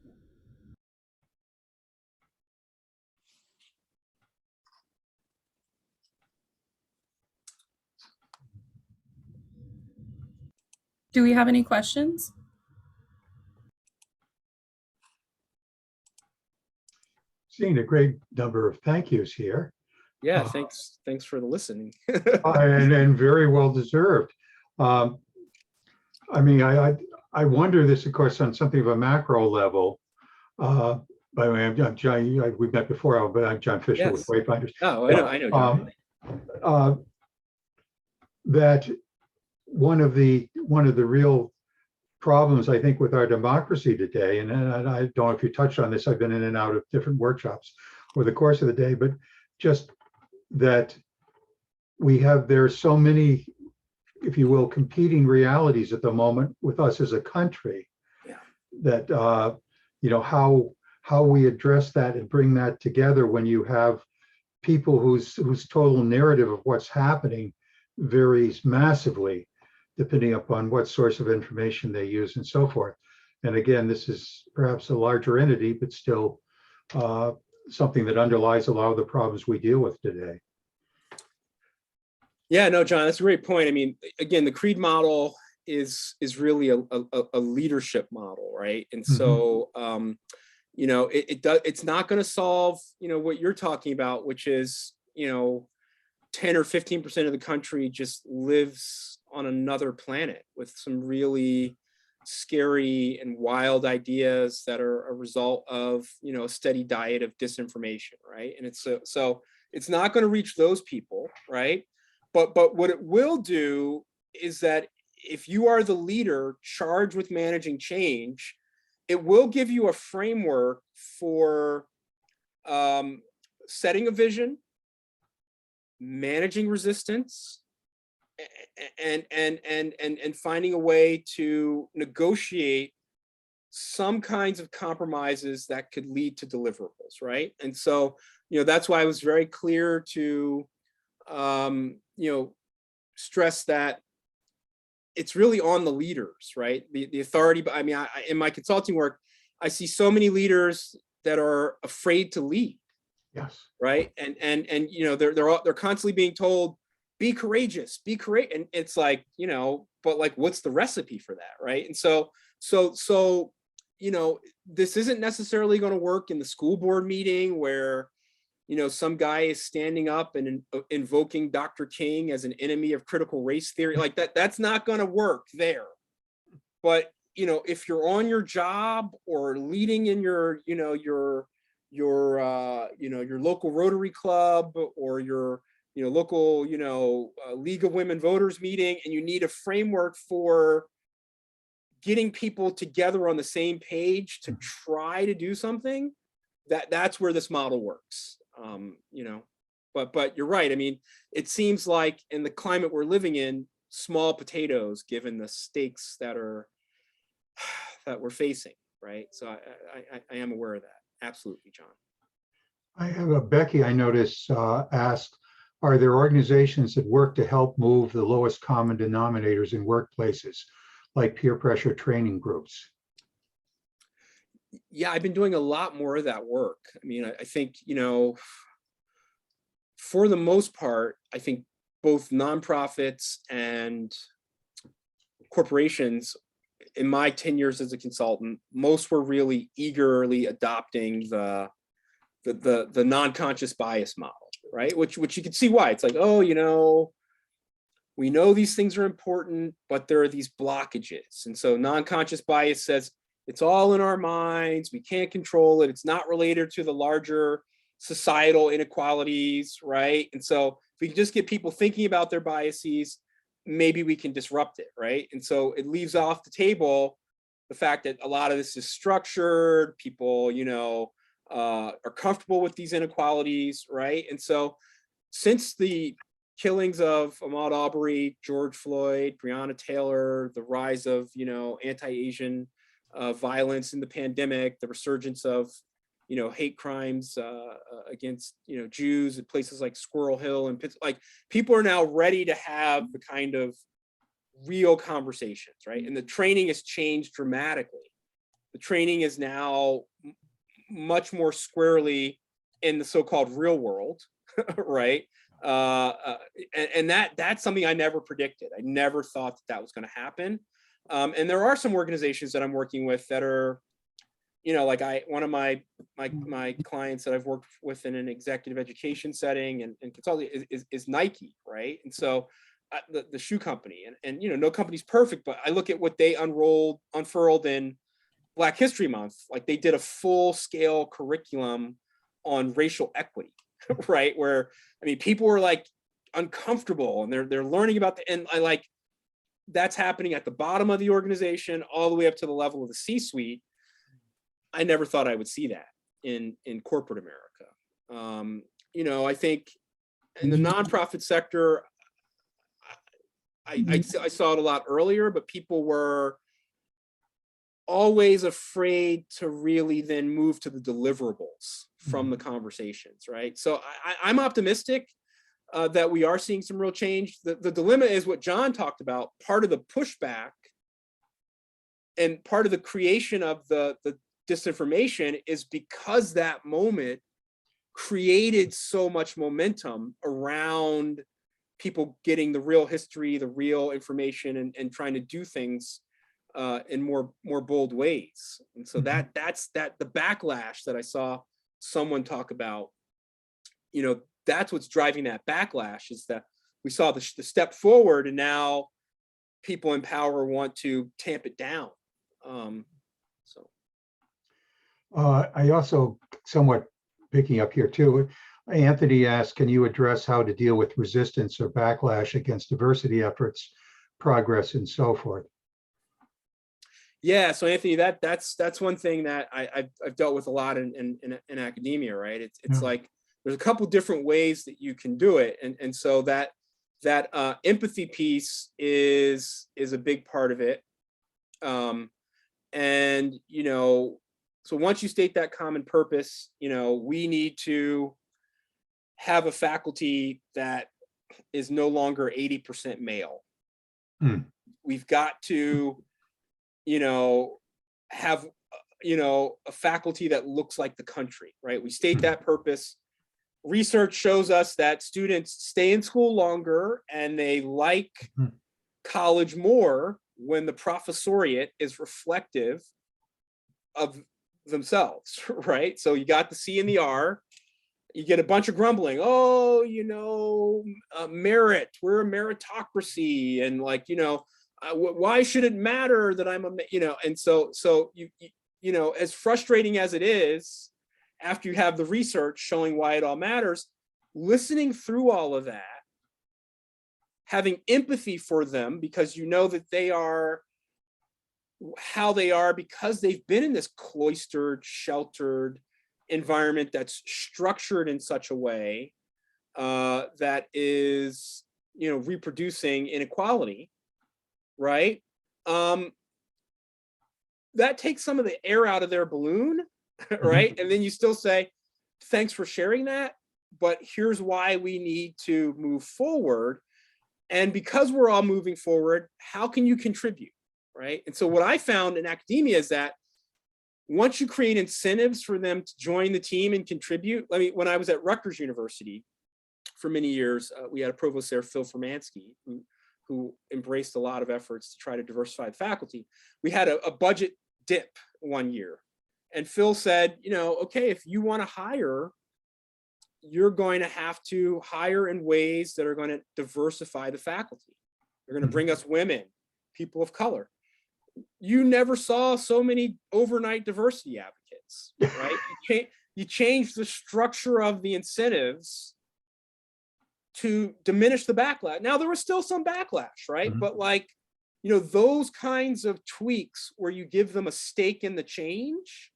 Do we have any questions? Seeing a great number of thank yous here. Yeah, thanks for the listening. And very well deserved. I mean, I wonder this, of course, on something of a macro level. By the way, I'm John. We've met before, but I'm John Fisher with Yes. Wayfinders. Oh, I know, John. That one of the real problems, I think, with our democracy today, and I don't know if you touched on this, I've been in and out of different workshops over the course of the day, but just that there's so many, if you will, competing realities at the moment with us as a country. Yeah. That how we address that and bring that together when you have people whose total narrative of what's happening varies massively depending upon what source of information they use and so forth. And again, this is perhaps a larger entity, but still something that underlies a lot of the problems we deal with today. Yeah, no, John, that's a great point. I mean, again, the creed model is really a leadership model, right? And so, it's not going to solve, what you're talking about, which is, 10 or 15% of the country just lives on another planet with some really scary and wild ideas that are a result of, a steady diet of disinformation, right? And it's so it's not going to reach those people, right? But what it will do is that if you are the leader charged with managing change, it will give you a framework for setting a vision, managing resistance, and finding a way to negotiate some kinds of compromises that could lead to deliverables, right? And so, that's why I was very clear to stress that it's really on the leaders, right? The authority. But I mean, in my consulting work, I see so many leaders that are afraid to lead. Yes. Right. And they're constantly being told, be courageous, and it's like, but like, what's the recipe for that, right? And so this isn't necessarily going to work in the school board meeting where some guy is standing up and invoking Dr. King as an enemy of critical race theory. Like that's not going to work there. But if you're on your job or leading in your local Rotary Club or your local League of Women Voters meeting, and you need a framework for getting people together on the same page to try to do something, that's where this model works. But you're right. I mean, it seems like in the climate we're living in, small potatoes given the stakes that we're facing, right? So I am aware of that. Absolutely, John. I have a Becky, I notice, asked, are there organizations that work to help move the lowest common denominators in workplaces, like peer pressure training groups? Yeah, I've been doing a lot more of that work. I mean, I think, for the most part, I think both nonprofits and corporations, in my 10 years as a consultant, most were really eagerly adopting the non-conscious bias model, right? Which you can see why. It's like, we know these things are important, but there are these blockages. And so non-conscious bias says it's all in our minds. We can't control it. It's not related to the larger societal inequalities, right? And so if we can just get people thinking about their biases, maybe we can disrupt it, right? And so it leaves off the table the fact that a lot of this is structured. People, are comfortable with these inequalities, right? And so since the killings of Ahmaud Arbery, George Floyd, Breonna Taylor, the rise of, anti-Asian violence in the pandemic, the resurgence of, hate crimes against, Jews at places like Squirrel Hill and Pittsburgh, like people are now ready to have the kind of real conversations, right? And the training has changed dramatically. The training is now much more squarely in the so-called real world, right? And that's something I never predicted. I never thought that was going to happen. And there are some organizations that I'm working with that are, like one of my clients that I've worked with in an executive education setting and consulting is Nike, right? And so the shoe company, and no company's perfect, but I look at what they unfurled in Black History Month. Like, they did a full scale curriculum on racial equity, right? Where, I mean, people were like uncomfortable and they're learning about and I like, that's happening at the bottom of the organization all the way up to the level of the C-suite. I never thought I would see that in corporate America. I think in the nonprofit sector, I saw it a lot earlier, but people were always afraid to really then move to the deliverables from the conversations, right? So I'm optimistic that we are seeing some real change. The dilemma is what John talked about. Part of the pushback and part of the creation of the disinformation is because that moment created so much momentum around people getting the real history, the real information, and trying to do things in more bold ways. And so that's the backlash that I saw someone talk about. That's what's driving that backlash, is that we saw the step forward, and now people in power want to tamp it down. I also, somewhat picking up here too, Anthony asked, can you address how to deal with resistance or backlash against diversity efforts, progress, and so forth? Yeah, so Anthony, that's one thing that I've dealt with a lot in academia, right? It's like there's a couple different ways that you can do it, and so that empathy piece is a big part of it, and so once you state that common purpose, we need to have a faculty that is no longer 80% male. We've got to have a faculty that looks like the country, right? We state that purpose. Research shows us that students stay in school longer and they like college more when the professoriate is reflective of themselves, right? So you got the C and the R, you get a bunch of grumbling. Oh, merit, we're a meritocracy, and like, why should it matter that I'm and so you as frustrating as it is, after you have the research showing why it all matters, listening through all of that, having empathy for them because that they are how they are because they've been in this cloistered, sheltered environment that's structured in such a way that is, reproducing inequality, right? That takes some of the air out of their balloon, right? And then you still say, thanks for sharing that, but here's why we need to move forward. And because we're all moving forward, how can you contribute, right? And so what I found in academia is that once you create incentives for them to join the team and contribute, when I was at Rutgers University for many years, we had a provost there, Phil Formansky, who embraced a lot of efforts to try to diversify the faculty. We had a budget dip one year. And Phil said, okay, if you want to hire, you're going to have to hire in ways that are going to diversify the faculty. You're going to bring us women, people of color. You never saw so many overnight diversity advocates, right? You change the structure of the incentives to diminish the backlash. Now, there was still some backlash, right? But those kinds of tweaks where you give them a stake in the change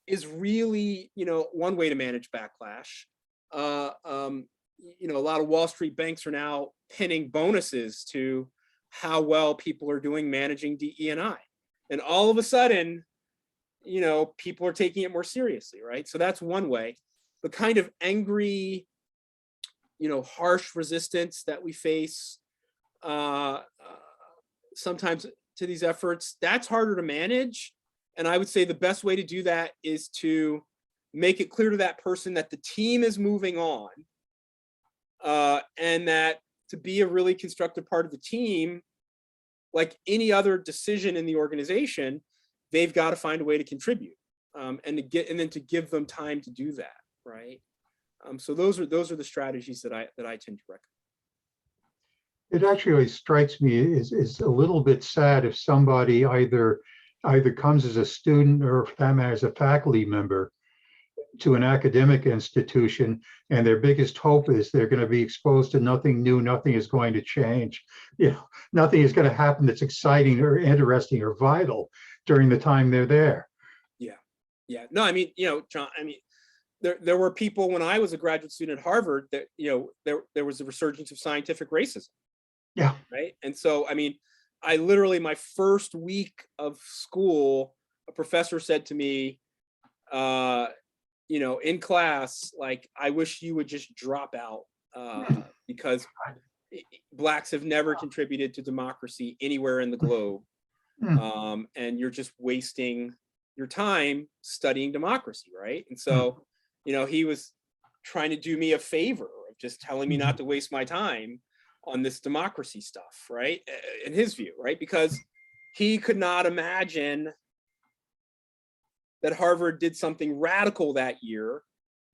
is really, one way to manage backlash. A lot of Wall Street banks are now pinning bonuses to how well people are doing managing DE&I. And all of a sudden, people are taking it more seriously, right? So that's one way. The kind of angry, harsh resistance that we face sometimes to these efforts, that's harder to manage. And I would say the best way to do that is to make it clear to that person that the team is moving on, and that to be a really constructive part of the team, like any other decision in the organization, they've got to find a way to contribute, and then to give them time to do that, right? So those are the strategies that I tend to recommend. It actually strikes me as a little bit sad if somebody either comes as a student or as a faculty member to an academic institution, and their biggest hope is they're going to be exposed to nothing new, nothing is going to change. Nothing is going to happen that's exciting or interesting or vital during the time they're there. Yeah. No, I mean, John, I mean, there were people when I was a graduate student at Harvard that, there was a resurgence of scientific racism. Yeah. Right. And so, I mean, I literally, my first week of school, a professor said to me, in class, like, I wish you would just drop out, because Blacks have never contributed to democracy anywhere in the globe. And you're just wasting your time studying democracy. Right. And so, he was trying to do me a favor of just telling me not to waste my time on this democracy stuff, right? In his view, right? Because he could not imagine that Harvard did something radical that year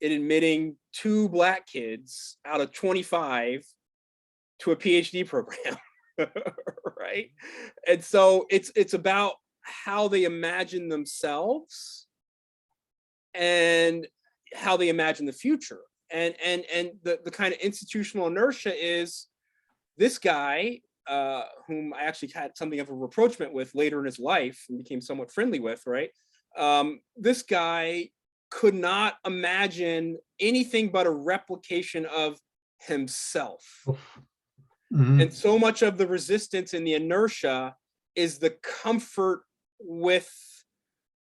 in admitting 2 Black kids out of 25 to a PhD program, right? And so it's about how they imagine themselves and how they imagine the future. And the kind of institutional inertia is this guy, whom I actually had something of a rapprochement with later in his life and became somewhat friendly with, right? This guy could not imagine anything but a replication of himself. And so much of the resistance and the inertia is the comfort with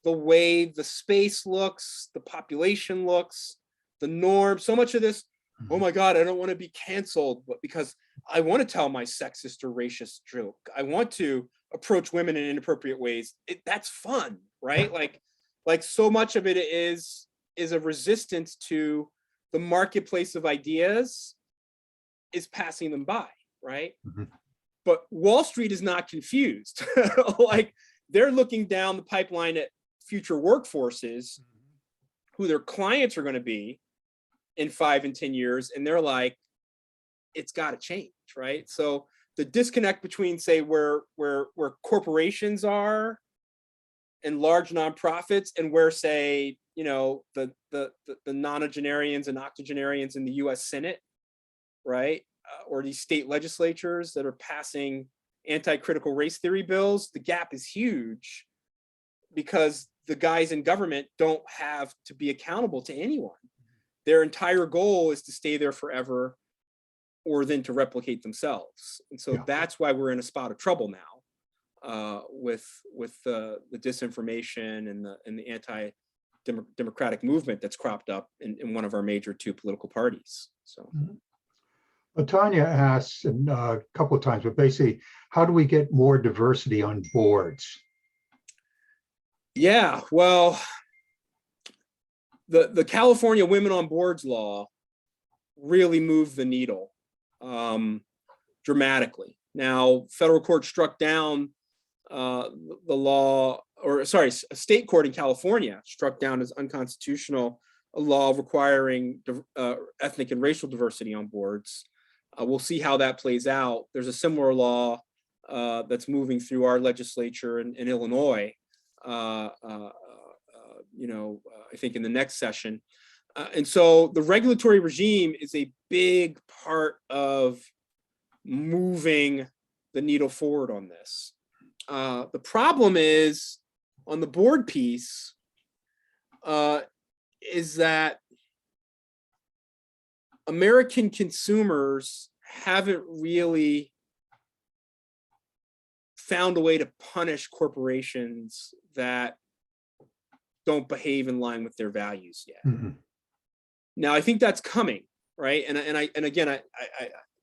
the way the space looks, the population looks, the norm. So much of this, oh my God, I don't want to be canceled, but because I want to tell my sexist or racist joke. I want to approach women in inappropriate ways. That's fun, right? Like so much of it is a resistance to the marketplace of ideas is passing them by, right? But Wall Street is not confused. Like, they're looking down the pipeline at future workforces, who their clients are going to be in 5 and 10 years, and they're like, it's got to change, right? So the disconnect between, say, where corporations are and large nonprofits, and where, say, the nonagenarians and octogenarians in the U.S. Senate, right, or these state legislatures that are passing anti-critical race theory bills, the gap is huge because the guys in government don't have to be accountable to anyone. Their entire goal is to stay there forever, or then to replicate themselves. And so that's why we're in a spot of trouble now, with the disinformation and the anti-democratic movement that's cropped up in one of our major 2 political parties. So. Tanya asks a couple of times, but basically, how do we get more diversity on boards? Yeah, well, the California Women on Boards law really moved the needle dramatically. Now, federal court struck down the law, or sorry, a state court in California struck down as unconstitutional a law requiring ethnic and racial diversity on boards. We'll see how that plays out. There's a similar law that's moving through our legislature in Illinois, I think in the next session. And so the regulatory regime is a big part of moving the needle forward on this. The problem is, on the board piece, is that American consumers haven't really found a way to punish corporations that don't behave in line with their values yet. Now, I think that's coming, right? And again, I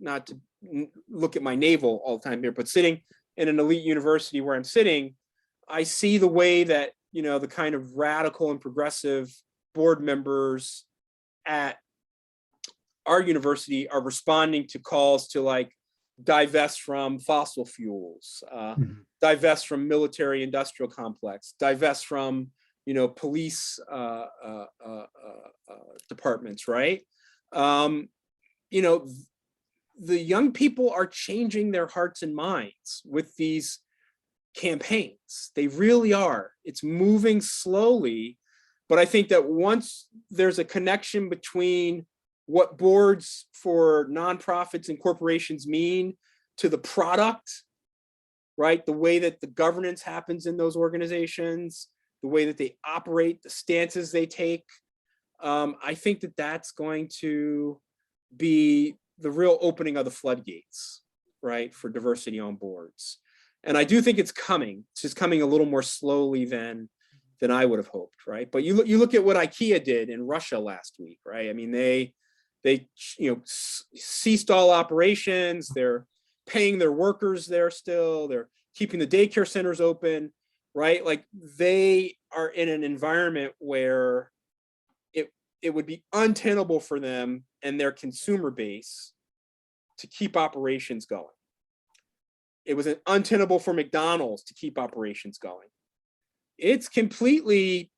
not to look at my navel all the time here, but sitting in an elite university where I'm sitting, I see the way that, the kind of radical and progressive board members at our university are responding to calls to, like, divest from fossil fuels, divest from military industrial complex, divest from, police departments, right? The young people are changing their hearts and minds with these campaigns. They really are. It's moving slowly, but I think that once there's a connection between what boards for nonprofits and corporations mean to the product, right? The way that the governance happens in those organizations, the way that they operate, the stances they take. I think that that's going to be the real opening of the floodgates, right, for diversity on boards. And I do think it's coming. It's just coming a little more slowly than I would have hoped, right? But you look at what IKEA did in Russia last week, right? I mean, they ceased all operations. They're paying their workers there still. They're keeping the daycare centers open, right? Like, they are in an environment where it would be untenable for them and their consumer base to keep operations going. It was untenable for McDonald's to keep operations going. It's completely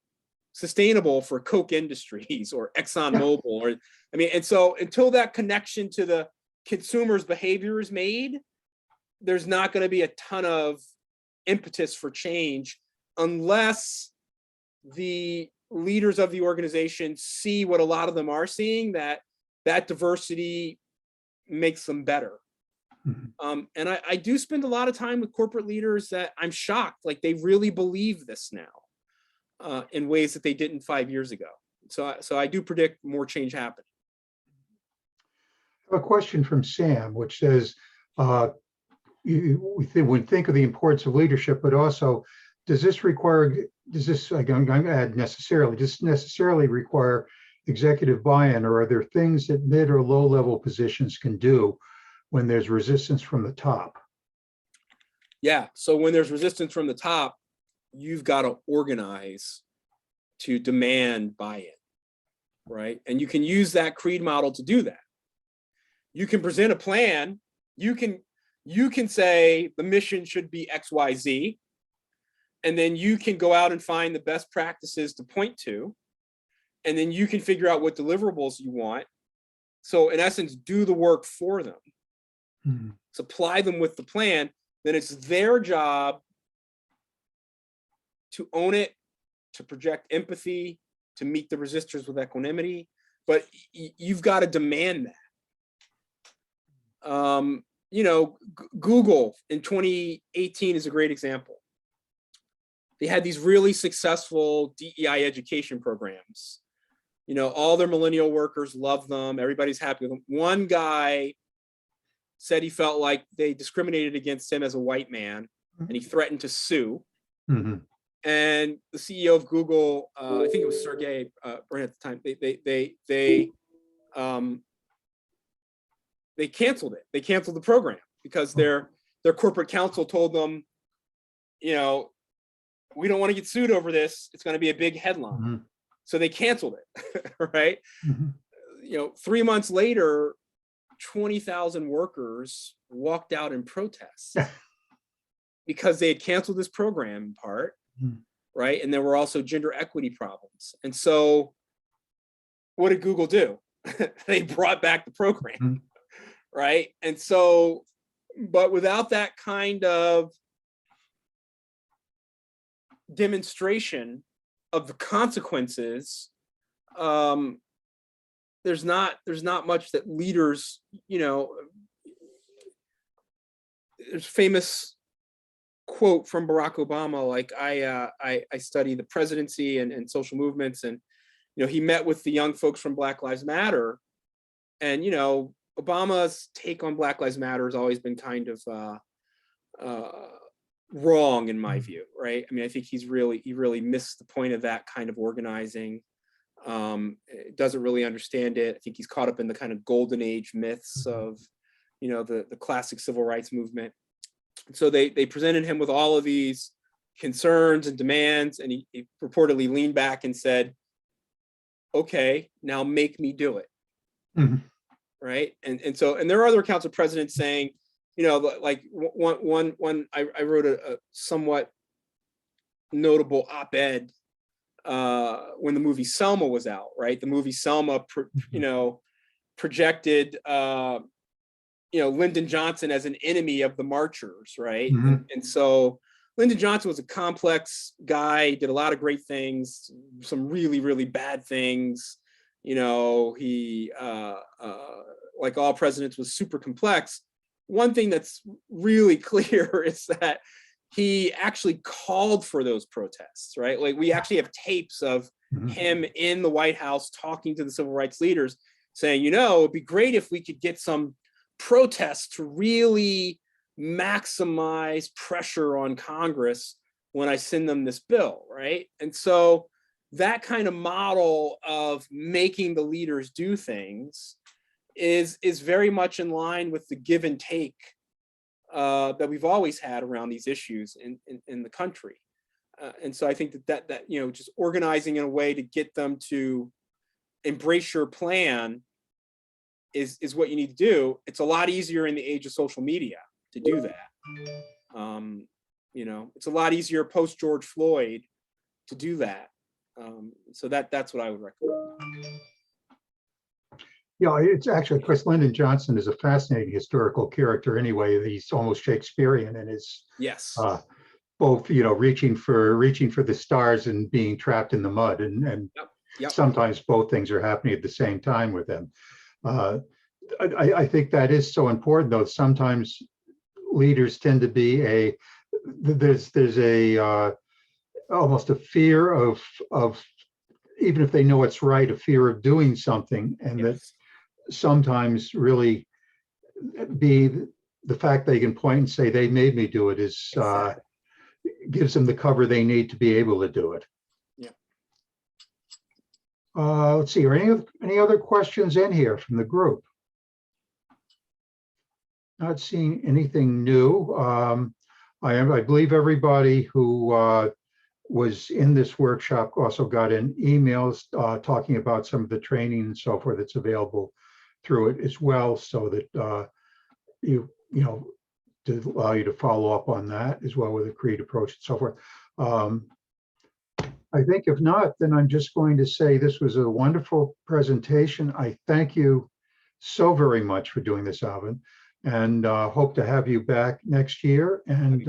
sustainable for Coke Industries or ExxonMobil, and so until that connection to the consumer's behavior is made, there's not going to be a ton of impetus for change unless the leaders of the organization see what a lot of them are seeing, that diversity makes them better. And I do spend a lot of time with corporate leaders that I'm shocked, like, they really believe this now in ways that they didn't 5 years ago. So I do predict more change happening. A question from Sam, which says, we think of the importance of leadership, but also, does this necessarily require executive buy-in, or are there things that mid or low level positions can do when there's resistance from the top? Yeah, so when there's resistance from the top, you've got to organize to demand buy-in, right? And you can use that creed model to do that. You can present a plan. You can say the mission should be XYZ, and then you can go out and find the best practices to point to, and then you can figure out what deliverables you want. So in essence, do the work for them. Supply them with the plan. Then it's their job to own it, to project empathy, to meet the resistors with equanimity. But you've got to demand that. Google in 2018 is a great example. They had these really successful DEI education programs. All their millennial workers love them. Everybody's happy with them. One guy said he felt like they discriminated against him as a white man, and he threatened to sue. And the CEO of Google, I think it was Sergey Brin at the time, they canceled it. They canceled the program because their corporate counsel told them, we don't want to get sued over this. It's going to be a big headline. So they canceled it, right? 3 months later, 20,000 workers walked out in protest because they had canceled this program in part, right? And there were also gender equity problems. And so what did Google do? They brought back the program, right? And so, but without that kind of demonstration of the consequences, there's not much that leaders, there's famous quote from Barack Obama, like, I study the presidency and social movements, and he met with the young folks from Black Lives Matter, and Obama's take on Black Lives Matter has always been kind of wrong in my view, right? I mean, I think he really missed the point of that kind of organizing. Doesn't really understand it. I think he's caught up in the kind of golden age myths of, the classic civil rights movement. So they presented him with all of these concerns and demands, and he reportedly leaned back and said, okay, now make me do it. Right. And there are other accounts of presidents saying, you know, like I wrote a somewhat notable op-ed when the movie Selma was out, right? The movie Selma, you know, projected, you know, Lyndon Johnson as an enemy of the marchers, right? Mhm. And so Lyndon Johnson was a complex guy, did a lot of great things, some really, really bad things. You know, he, like all presidents, was super complex. One thing that's really clear is that he actually called for those protests, right? Like we actually have tapes of Mhm. him in the White House talking to the civil rights leaders saying, you know, it'd be great if we could get some protests to really maximize pressure on Congress when I send them this bill, right? And so that kind of model of making the leaders do things is very much in line with the give and take that we've always had around these issues in the country. And so I think that you know, just organizing in a way to get them to embrace your plan is what you need to do. It's a lot easier in the age of social media to do that. You know, it's a lot easier post George Floyd to do that. So that's what I would recommend. Yeah, it's actually, Chris, Lyndon Johnson is a fascinating historical character anyway. He's almost Shakespearean in his Yes. Both, you know, reaching for the stars and being trapped in the mud, and Yep. sometimes both things are happening at the same time with him. I think that is so important, though. Sometimes leaders tend to be there's a almost a fear of even if they know it's right, a fear of doing something, and that sometimes really be the fact they can point and say they made me do it is Exactly. gives them the cover they need to be able to do it. Yeah. Let's see, are any other questions in here from the group? Not seeing anything new. I believe everybody who was in this workshop also got in emails talking about some of the training and so forth that's available through it as well, so that you know, to allow you to follow up on that as well with a CREED approach and so forth. I think if not, then I'm just going to say this was a wonderful presentation. I thank you so very much for doing this, Alvin, and hope to have you back next year, and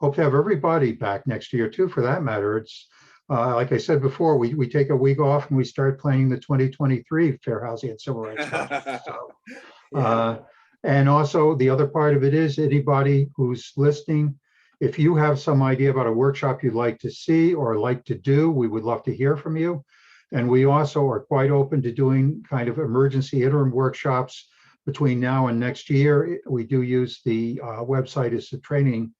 hope to have everybody back next year too, for that matter. It's like I said before, we take a week off and we start planning the 2023 Fair Housing and Civil Rights Conference. So, and also the other part of it is anybody who's listening, if you have some idea about a workshop you'd like to see or like to do, we would love to hear from you. And we also are quite open to doing kind of emergency interim workshops between now and next year. We do use the website as a training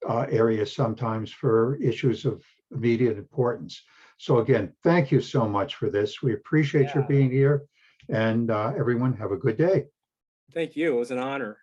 area sometimes for issues of immediate importance. So again, thank you so much for this. We appreciate your being here, and everyone have a good day. Thank you. It was an honor.